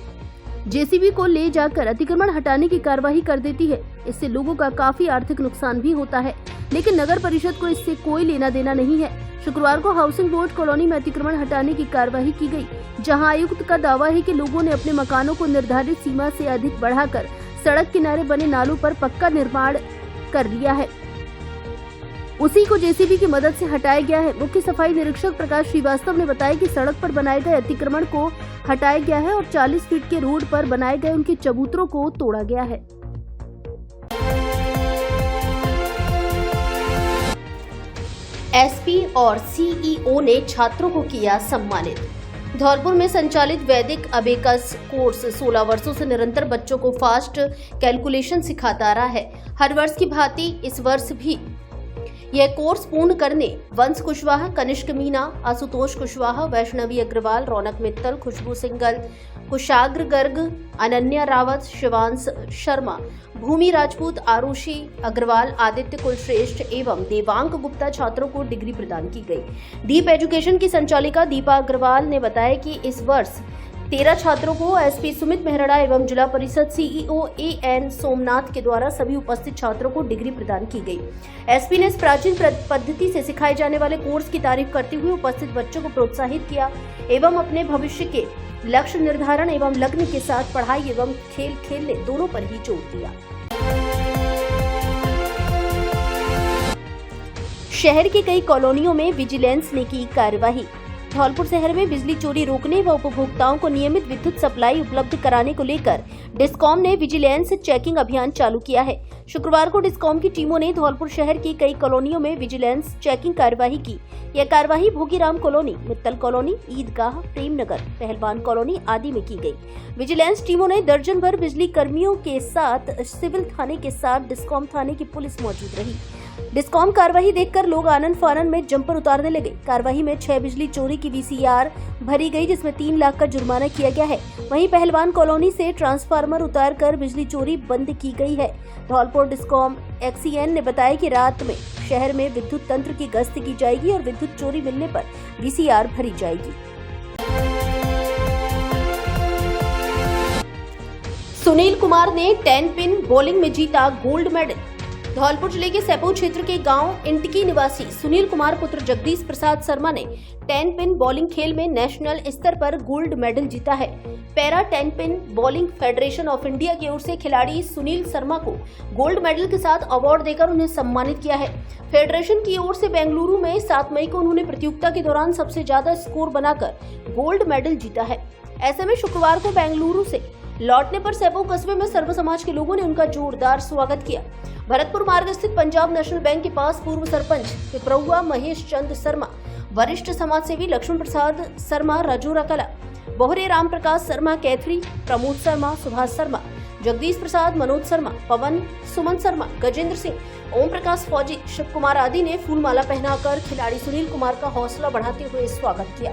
JCB को ले जाकर अतिक्रमण हटाने की कार्रवाई कर देती है। इससे लोगों का काफी आर्थिक नुकसान भी होता है, लेकिन नगर परिषद को इससे कोई लेना देना नहीं है। शुक्रवार को हाउसिंग बोर्ड कॉलोनी में अतिक्रमण हटाने की कार्रवाई की गई, जहां आयुक्त का दावा है कि लोगों ने अपने मकानों को निर्धारित सीमा से अधिक बढ़ाकर सड़क किनारे बने नालों पर पक्का निर्माण कर लिया है। उसी को JCB की मदद से हटाया गया है। मुख्य सफाई निरीक्षक प्रकाश श्रीवास्तव ने बताया कि सड़क पर बनाए गए अतिक्रमण को हटाया गया है और 40 फीट के रोड पर बनाए गए उनके चबूतरों को तोड़ा गया है। SP और CEO ने छात्रों को किया सम्मानित। धौलपुर में संचालित वैदिक अबेकस कोर्स 16 वर्षों से निरंतर बच्चों को फास्ट कैलकुलेशन सिखाता आ रहा है। हर वर्ष की भांति इस वर्ष भी यह कोर्स पूर्ण करने वंश कुशवाहा, कनिष्क मीना, आशुतोष कुशवाहा, वैष्णवी अग्रवाल, रौनक मित्तल, खुशबू सिंगल, कुशाग्र गर्ग, अनन्या रावत, शिवांश शर्मा, भूमि राजपूत, आरुषि अग्रवाल, आदित्य कुलश्रेष्ठ एवं देवांग गुप्ता छात्रों को डिग्री प्रदान की गई। डीप एजुकेशन की संचालिका दीपा अग्रवाल ने बताया कि इस वर्ष 13 छात्रों को SP सुमित मेहरड़ा एवं जिला परिषद CEO AN सोमनाथ के द्वारा सभी उपस्थित छात्रों को डिग्री प्रदान की गई। SP ने इस प्राचीन पद्धति से सिखाए जाने वाले कोर्स की तारीफ करते हुए उपस्थित बच्चों को प्रोत्साहित किया एवं अपने भविष्य के लक्ष्य निर्धारण एवं लग्न के साथ पढ़ाई एवं खेल खेलने दोनों पर ही जोर दिया। शहर की कई कॉलोनियों में विजिलेंस ने की कार्यवाही। धौलपुर शहर में बिजली चोरी रोकने व उपभोक्ताओं को नियमित विद्युत सप्लाई उपलब्ध कराने को लेकर डिस्कॉम ने विजिलेंस चेकिंग अभियान चालू किया है। शुक्रवार को डिस्कॉम की टीमों ने धौलपुर शहर की कई कॉलोनियों में विजिलेंस चेकिंग कार्यवाही की। यह कार्यवाही भोगीराम कॉलोनी, मित्तल कॉलोनी, ईदगाह, प्रेमनगर, पहलवान कॉलोनी आदि में की गई। विजिलेंस टीमों ने दर्जन भर बिजली कर्मियों के साथ सिविल थाने के साथ डिस्कॉम थाने की पुलिस मौजूद रही। डिस्कॉम कार्रवाई देखकर लोग आनंद फानन में जंपर उतारने लगे। कार्रवाई में 6 बिजली चोरी की VCR भरी गई, जिसमें 3 लाख का जुर्माना किया गया है। वहीं पहलवान कॉलोनी से ट्रांसफार्मर उतारकर बिजली चोरी बंद की गई है। धौलपुर डिस्कॉम XEN ने बताया कि रात में शहर में विद्युत तंत्र की गश्त की जाएगी और विद्युत चोरी मिलने पर VCR भरी जाएगी। सुनील कुमार ने 10 पिन बॉलिंग में जीता गोल्ड मेडल। धौलपुर जिले के सैपो क्षेत्र के गांव इंटकी निवासी सुनील कुमार पुत्र जगदीश प्रसाद शर्मा ने 10 पिन बॉलिंग खेल में नेशनल स्तर पर गोल्ड मेडल जीता है। Para 10 pin bowling federation of India की ओर से खिलाड़ी सुनील शर्मा को गोल्ड मेडल के साथ अवार्ड देकर उन्हें सम्मानित किया है। फेडरेशन की ओर से बेंगलुरु में 7 मई को उन्होंने प्रतियोगिता के दौरान सबसे ज्यादा स्कोर बनाकर गोल्ड मेडल जीता है। ऐसे में शुक्रवार को बेंगलुरु से लौटने पर सैपो कस्बे में सर्व समाज के लोगों ने उनका जोरदार स्वागत किया। भरतपुर मार्ग स्थित पंजाब नेशनल बैंक के पास पूर्व सरपंच पिपरौआ महेश चंद शर्मा, वरिष्ठ समाज सेवी लक्ष्मण प्रसाद शर्मा राजूरा कला, बोहरे राम प्रकाश शर्मा कैथरी, प्रमोद शर्मा, सुभाष शर्मा, जगदीश प्रसाद, मनोज शर्मा, पवन, सुमन शर्मा, गजेंद्र सिंह, ओम प्रकाश फौजी, शिव कुमार आदि ने फूलमाला पहनाकर खिलाड़ी सुनील कुमार का हौसला बढ़ाते हुए स्वागत किया।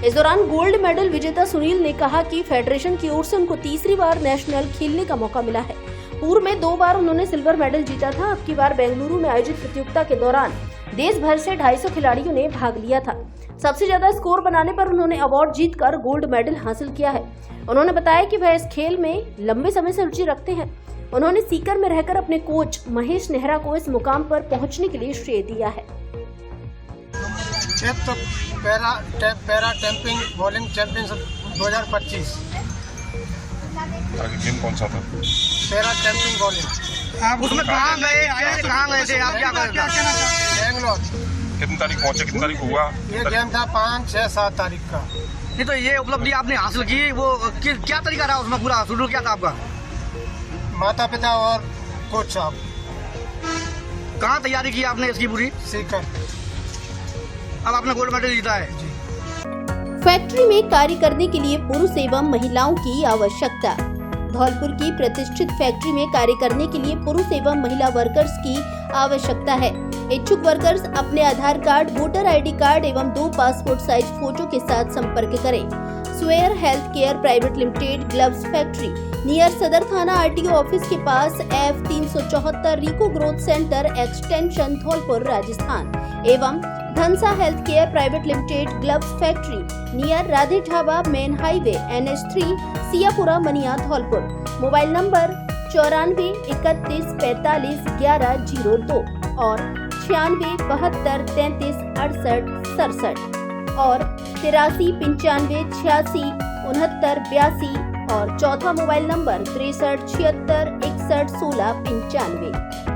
इस दौरान गोल्ड मेडल विजेता सुनील ने कहा कि फेडरेशन की ओर से उनको तीसरी बार नेशनल खेलने का मौका मिला है। पूर्व में 2 बार उन्होंने सिल्वर मेडल जीता था। अब की बार बेंगलुरु में आयोजित प्रतियोगिता के दौरान देश भर से 250 खिलाड़ियों ने भाग लिया था। सबसे ज्यादा स्कोर बनाने पर उन्होंने अवार्ड जीतकर गोल्ड मेडल हासिल किया है। उन्होंने बताया कि वह इस खेल में लंबे समय से रुचि रखते हैं। उन्होंने सीकर में रहकर अपने कोच महेश नेहरा को इस मुकाम पर पहुंचने के लिए श्रेय दिया है। तो para tamping bowling championship 2025 game कौन सा था? Para tamping bowling. आप उसमें कहाँ गए थे? आप क्या कर रहे थे? बेंगलोर। कितनी तारीख पहुंचे, कितनी तारीख हुआ? ये गेम था 5, 6, 7 तारीख का। नहीं तो ये उपलब्धि आपने हासिल की, वो क्या तरीका रहा उसमें? पूरा शेड्यूल क्या था आपका? माता पिता और कोच साहब। कहाँ तैयारी की आपने इसकी पूरी? सीकर। अब आपने गोल्ड मेडल जीता है। फैक्ट्री में कार्य करने के लिए पुरुष एवं महिलाओं की आवश्यकता। धौलपुर की प्रतिष्ठित फैक्ट्री में कार्य करने के लिए पुरुष एवं महिला वर्कर्स की आवश्यकता है। इच्छुक वर्कर्स अपने Aadhaar card, voter ID card एवं 2 पासपोर्ट साइज फोटो के साथ संपर्क करें। स्वेयर health care private limited, gloves factory, near सदर थाना आरटीओ ऑफिस के पास, F 374 RIICO growth centre extension, Dholpur, Rajasthan. एवं Dhansa health care private limited, gloves factory, near Radhe dhaba, main highway, NH3, Siyapura, Maniya, Dholpur. Mobile number 94 31 45 1102 और 96 72 33 68 67 और 83 95 86 69 82 और चौथा मोबाइल नंबर 63 76 61 16 95।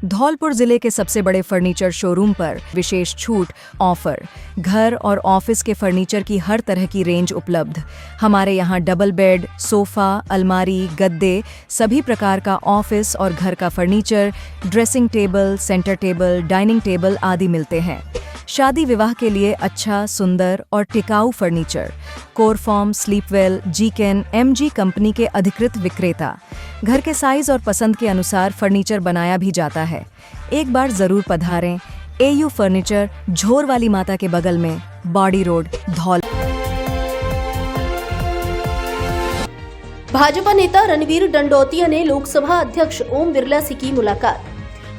धौलपुर जिले के सबसे बड़े फर्नीचर शोरूम पर विशेष छूट ऑफर। घर और ऑफिस के फर्नीचर की हर तरह की रेंज उपलब्ध। हमारे यहाँ डबल बेड, सोफा, अलमारी, गद्दे, सभी प्रकार का ऑफिस और घर का furniture, dressing table, centre table, dining table आदि मिलते हैं। शादी विवाह के लिए अच्छा, सुंदर और टिकाऊ फर्नीचर। कोरफॉर्म, स्लीपवेल, जीकेन, MG कंपनी के अधिकृत विक्रेता। घर के साइज और पसंद के अनुसार फर्नीचर बनाया भी जाता है। एक बार जरूर पधारें। AU फर्नीचर, झोर वाली माता के बगल में, बॉडी रोड, धौल। भाजपा नेता रणवीर डंडौतिया ने लोकसभा अध्यक्ष ओम बिरला से की मुलाकात।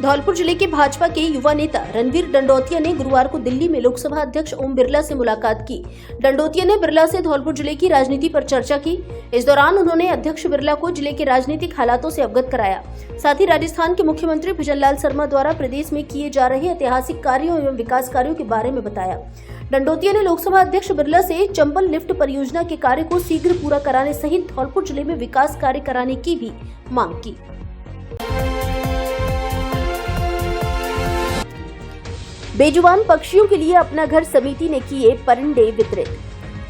धौलपुर जिले के भाजपा के युवा नेता रणवीर डंडौतिया ने गुरुवार को दिल्ली में लोकसभा अध्यक्ष ओम बिरला से मुलाकात की। डंडौतिया ने बिरला से धौलपुर जिले की राजनीति पर चर्चा की। इस दौरान उन्होंने अध्यक्ष बिरला को जिले के राजनीतिक हालातों से अवगत कराया। साथ ही राजस्थान के मुख्यमंत्री भजनलाल शर्मा द्वारा प्रदेश में किए जा रहे ऐतिहासिक कार्यों एवं विकास कार्यों के बारे में बताया। डंडौतिया ने लोकसभा अध्यक्ष बिरला से चंबल लिफ्ट परियोजना के कार्य को शीघ्र पूरा कराने सहित धौलपुर जिले में विकास कार्य कराने की भी मांग की। बेजुबान पक्षियों के लिए अपना घर समिति ने किए परिंदे वितरित।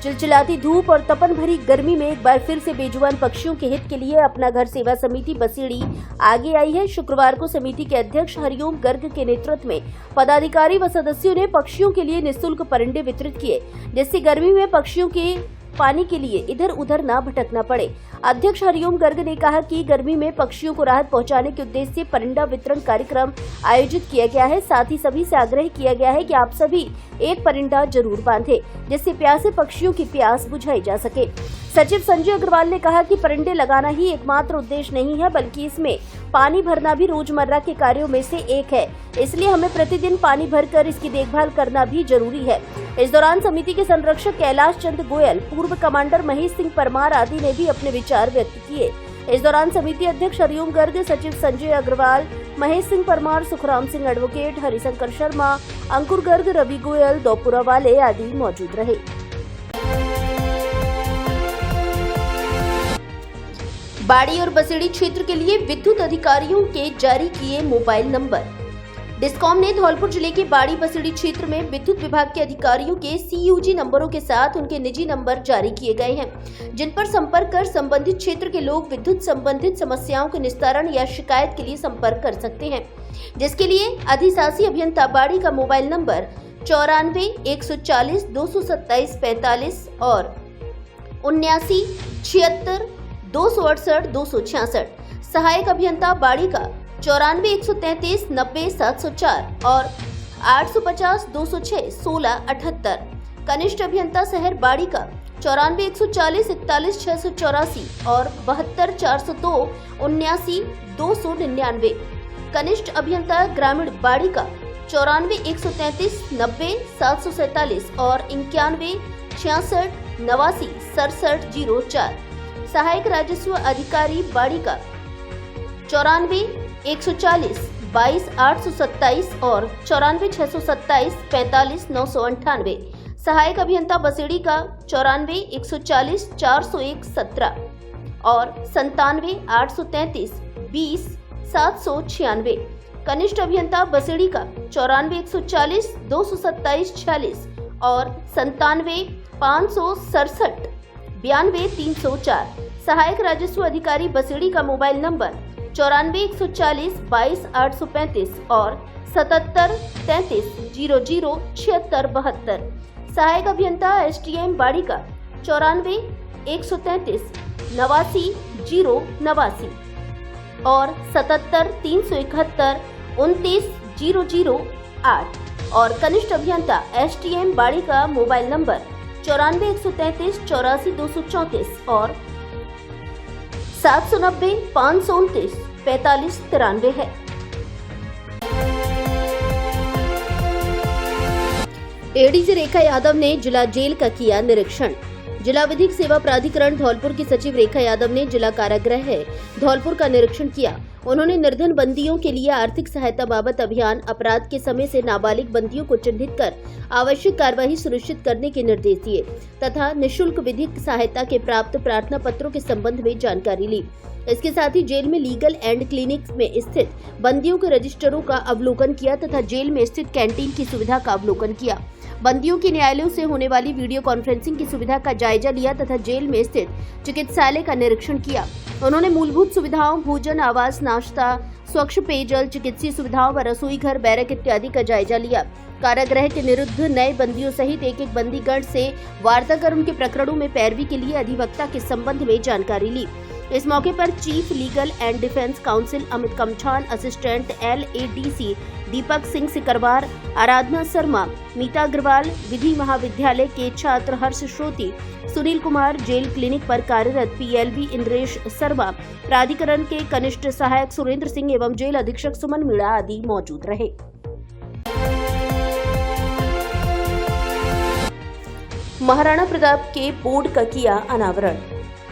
चिलचिलाती धूप और तपन भरी गर्मी में एक बार फिर से बेजुबान पक्षियों के हित के लिए अपना घर सेवा समिति बसीड़ी आगे आई है। शुक्रवार को समिति के अध्यक्ष हरिओम गर्ग के नेतृत्व में पदाधिकारी व सदस्यों ने पक्षियों के लिए निःशुल्क परिंदे वितरित किए, जिससे गर्मी में पक्षियों के पानी के लिए इधर उधर न भटकना पड़े। अध्यक्ष हरिओम गर्ग ने कहा कि गर्मी में पक्षियों को राहत पहुंचाने के उद्देश्य से परिंदा वितरण कार्यक्रम आयोजित किया गया है। साथ ही सभी से आग्रह किया गया है कि आप सभी एक परिंदा जरूर बांधें, जिससे प्यासे पक्षियों की प्यास बुझाई जा सके। सचिव संजय अग्रवाल ने कहा कि परिंदे लगाना ही एकमात्र उद्देश्य नहीं है, बल्कि इसमें पानी भरना भी रोजमर्रा के कार्यों में से एक है, इसलिए हमें प्रतिदिन पानी भरकर इसकी देखभाल करना भी जरूरी है। इस दौरान समिति के संरक्षक कैलाश चंद गोयल, पूर्व कमांडर महेश सिंह परमार आदि ने भी अपने विचार व्यक्त किए। इस दौरान समिति अध्यक्ष हरिओम गर्ग, सचिव संजय अग्रवाल, महेश सिंह परमार, सुखराम सिंह एडवोकेट, हरिशंकर शर्मा, अंकुर गर्ग, रवि गोयल, दोपुरा वाले आदि मौजूद रहे। बाड़ी और बसेड़ी क्षेत्र के लिए विद्युत अधिकारियों के जारी किए मोबाइल नंबर। डिस्कॉम ने धौलपुर जिले के बाड़ी बसेड़ी क्षेत्र में विद्युत विभाग के अधिकारियों के CUG नंबरों के साथ उनके निजी नंबर जारी किए गए हैं, जिन पर संपर्क कर संबंधित क्षेत्र के लोग विद्युत संबंधित समस्याओं के निस्तारण या शिकायत के लिए संपर्क कर सकते हैं, जिसके लिए अधिशासी अभियंता बाड़ी का मोबाइल नंबर 94 140 227 45 और 79 76 268 266, सहायक अभियंता बाड़ी का 94 133 90 704 और 850 206 16 78, कनिष्ठ अभियंता शहर बाड़ी का 94 140 41 684 और 72 402 79 299, कनिष्ठ अभियंता ग्रामीण बाड़ी का 94 133 90 747 और 91 66 89 67 04, सहायक राजस्व अधिकारी बाड़ी का 94 140 22 827 और 94 627 45 998, सहायक अभियंता बसेड़ी का 94 140 401 17 और 97 833 20 796, कनिष्ठ अभियंता बसेड़ी का 94 140 227 46 और 97 567 92 304, सहायक राजस्व अधिकारी बसेड़ी का मोबाइल नंबर 94 140 22 835 और 77 33 00 76 72, सहायक अभियंता STM बाड़ी का 94 133 89 0 89 और 77 371 29 008 और कनिष्ठ अभियंता STM बाड़ी का मोबाइल नंबर 94 133 84 234 और 790 529 45 93 है। एडीजी रेखा यादव ने जिला जेल का किया निरीक्षण। जिला विधिक सेवा प्राधिकरण धौलपुर की सचिव रेखा यादव ने जिला कारागृह धौलपुर का निरीक्षण किया। उन्होंने निर्धन बंदियों के लिए आर्थिक सहायता बाबत अभियान, अपराध के समय से नाबालिग बंदियों को चिन्हित कर आवश्यक कार्यवाही सुनिश्चित करने के निर्देश दिए तथा निःशुल्क विधिक सहायता के प्राप्त प्रार्थना पत्रों के संबंध में जानकारी ली। इसके साथ ही जेल में लीगल एंड क्लिनिक में स्थित बंदियों के रजिस्टरों का अवलोकन किया तथा जेल में स्थित कैंटीन की सुविधा का अवलोकन किया। बंदियों की न्यायालयों से होने वाली वीडियो कॉन्फ्रेंसिंग की सुविधा का जायजा लिया तथा जेल में स्थित चिकित्सालय का निरीक्षण किया। उन्होंने मूलभूत सुविधाओं, भोजन, आवास, नाश्ता, स्वच्छ पेयजल, चिकित्सीय सुविधाओं व रसोई घर, बैरक इत्यादि का जायजा लिया। कारागृह के निरुद्ध नए बंदियों सहित एक बंदीगण से वार्ता कर उनके प्रकरणों में पैरवी के लिए अधिवक्ता के संबंध में जानकारी ली। इस मौके पर chief legal and defence counsel Amit Kamchhan, assistant LADC Deepak Singh Sikarwar, Aradhana Sharma, Meeta Agarwal, विधि महाविद्यालय के छात्र हर्ष श्रोती, सुनील कुमार, जेल क्लिनिक पर कार्यरत PLV इंद्रेश शर्मा, प्राधिकरण के कनिष्ठ सहायक सुरेंद्र सिंह एवं जेल अधीक्षक सुमन मीणा आदि मौजूद रहे। महाराणा प्रताप के बोर्ड का किया अनावरण।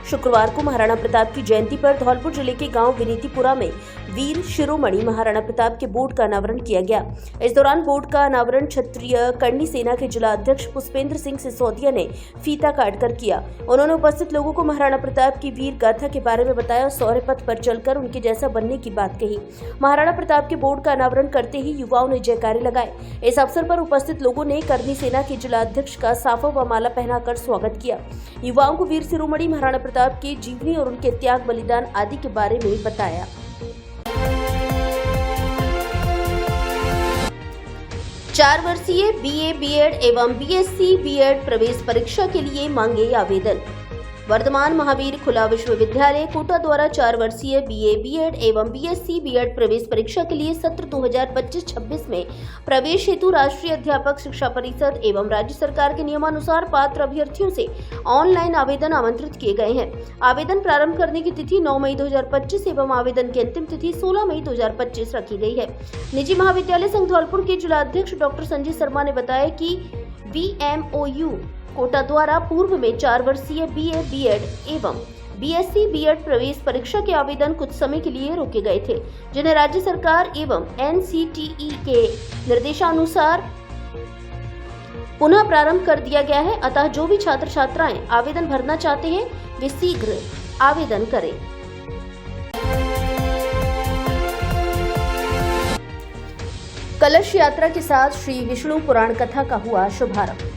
शुक्रवार को महाराणा प्रताप की जयंती पर धौलपुर जिले के गांव विनीतिपुरा में वीर शिरोमणि महाराणा प्रताप के बोर्ड का अनावरण किया गया। इस दौरान बोर्ड का अनावरण क्षत्रिय करनी सेना के जिला अध्यक्ष पुष्पेंद्र सिंह सिसोदिया ने फीता काटकर किया। उन्होंने उपस्थित लोगों को महाराणा प्रताप की वीर गाथा के बारे में बताया और शौर्य पथ पर चलकर उनके जैसा बनने की बात कही। महाराणा प्रताप के बोर्ड का अनावरण करते ही युवाओं ने जयकारे लगाए। इस अवसर पर उपस्थित लोगों ने करनी सेना के जिला अध्यक्ष का साफा व माला पहनाकर स्वागत किया। युवाओं को वीर शिरोमणि महाराणा प्रताप की जीवनी और उनके त्याग, बलिदान आदि के बारे में बताया। चार वर्षीय BA, BEd एवं BSc, BEd प्रवेश परीक्षा के लिए मांगे आवेदन। वर्धमान महावीर खुला विश्वविद्यालय कोटा द्वारा 4 वर्षीय बीए, बीएड एवं बीएससी बीएड प्रवेश परीक्षा के लिए सत्र 2025-26 में प्रवेश हेतु राष्ट्रीय अध्यापक शिक्षा परिषद एवं राज्य सरकार के नियमानुसार पात्र अभ्यर्थियों से ऑनलाइन आवेदन आमंत्रित किए गए हैं। आवेदन प्रारंभ करने की तिथि 9 मई 2025 एवं आवेदन की अंतिम तिथि 16 मई 2025 रखी गई है। निजी महाविद्यालय संघ धौलपुर के जिला अध्यक्ष डॉक्टर संजय शर्मा ने बताया कि VMOU कोटा द्वारा पूर्व में 4 वर्षीय बीए, बीएड एवं बीएससी बीएड प्रवेश परीक्षा के आवेदन कुछ समय के लिए रोके गए थे, जिन्हें राज्य सरकार एवं NCTE के निर्देशानुसार पुनः प्रारंभ कर दिया गया है। अतः जो भी छात्र छात्राएं आवेदन भरना चाहते हैं वे शीघ्र आवेदन करें। कलश यात्रा के साथ श्री विष्णु पुराण कथा का हुआ शुभारंभ।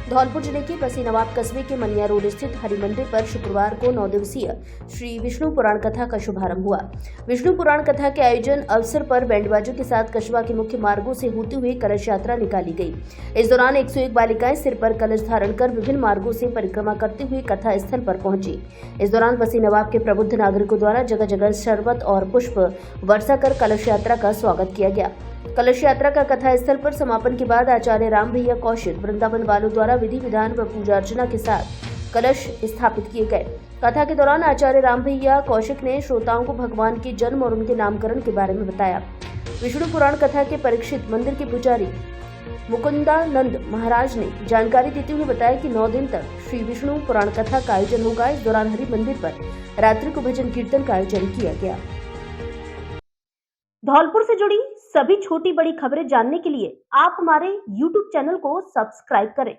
धौलपुर जिले के पसीनाबाद कस्बे के मनिया रोड स्थित हरि मंदिर पर शुक्रवार को 9 दिवसीय श्री विष्णु पुराण कथा का शुभारंभ हुआ। विष्णु पुराण कथा के आयोजन अवसर पर बैंडबाजों के साथ कस्बा के मुख्य मार्गों से होते हुए कलश यात्रा निकाली गई। इस दौरान 101 बालिकाएं सिर पर कलश धारण कर विभिन्न मार्गों से परिक्रमा करते हुए कथा स्थल पर पहुंची। इस दौरान पसीनाबाद के प्रबुद्ध नागरिकों द्वारा जगह जगह शरबत और पुष्प वर्षा कर कलश यात्रा का स्वागत किया गया। कलश यात्रा का कथा स्थल पर समापन के बाद आचार्य राम भैया कौशिक वृंदावन वालों द्वारा विधि विधान व पूजा अर्चना के साथ कलश स्थापित किए गए। कथा के दौरान आचार्य राम भैया कौशिक ने श्रोताओं को भगवान के जन्म और उनके नामकरण के बारे में बताया। विष्णु पुराण कथा के परीक्षित मंदिर के पुजारी मुकुंदानंद महाराज ने जानकारी देते हुए बताया कि 9 दिन तक श्री विष्णु पुराण कथा का आयोजन होगा। इस दौरान हरि मंदिर पर रात्रि को भजन कीर्तन का आयोजन किया गया। धौलपुर से जुड़ी सभी छोटी बड़ी खबरें जानने के लिए आप हमारे YouTube चैनल को सब्सक्राइब करें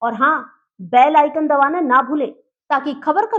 और हाँ, बेल आइकन दबाना ना भूलें ताकि खबर का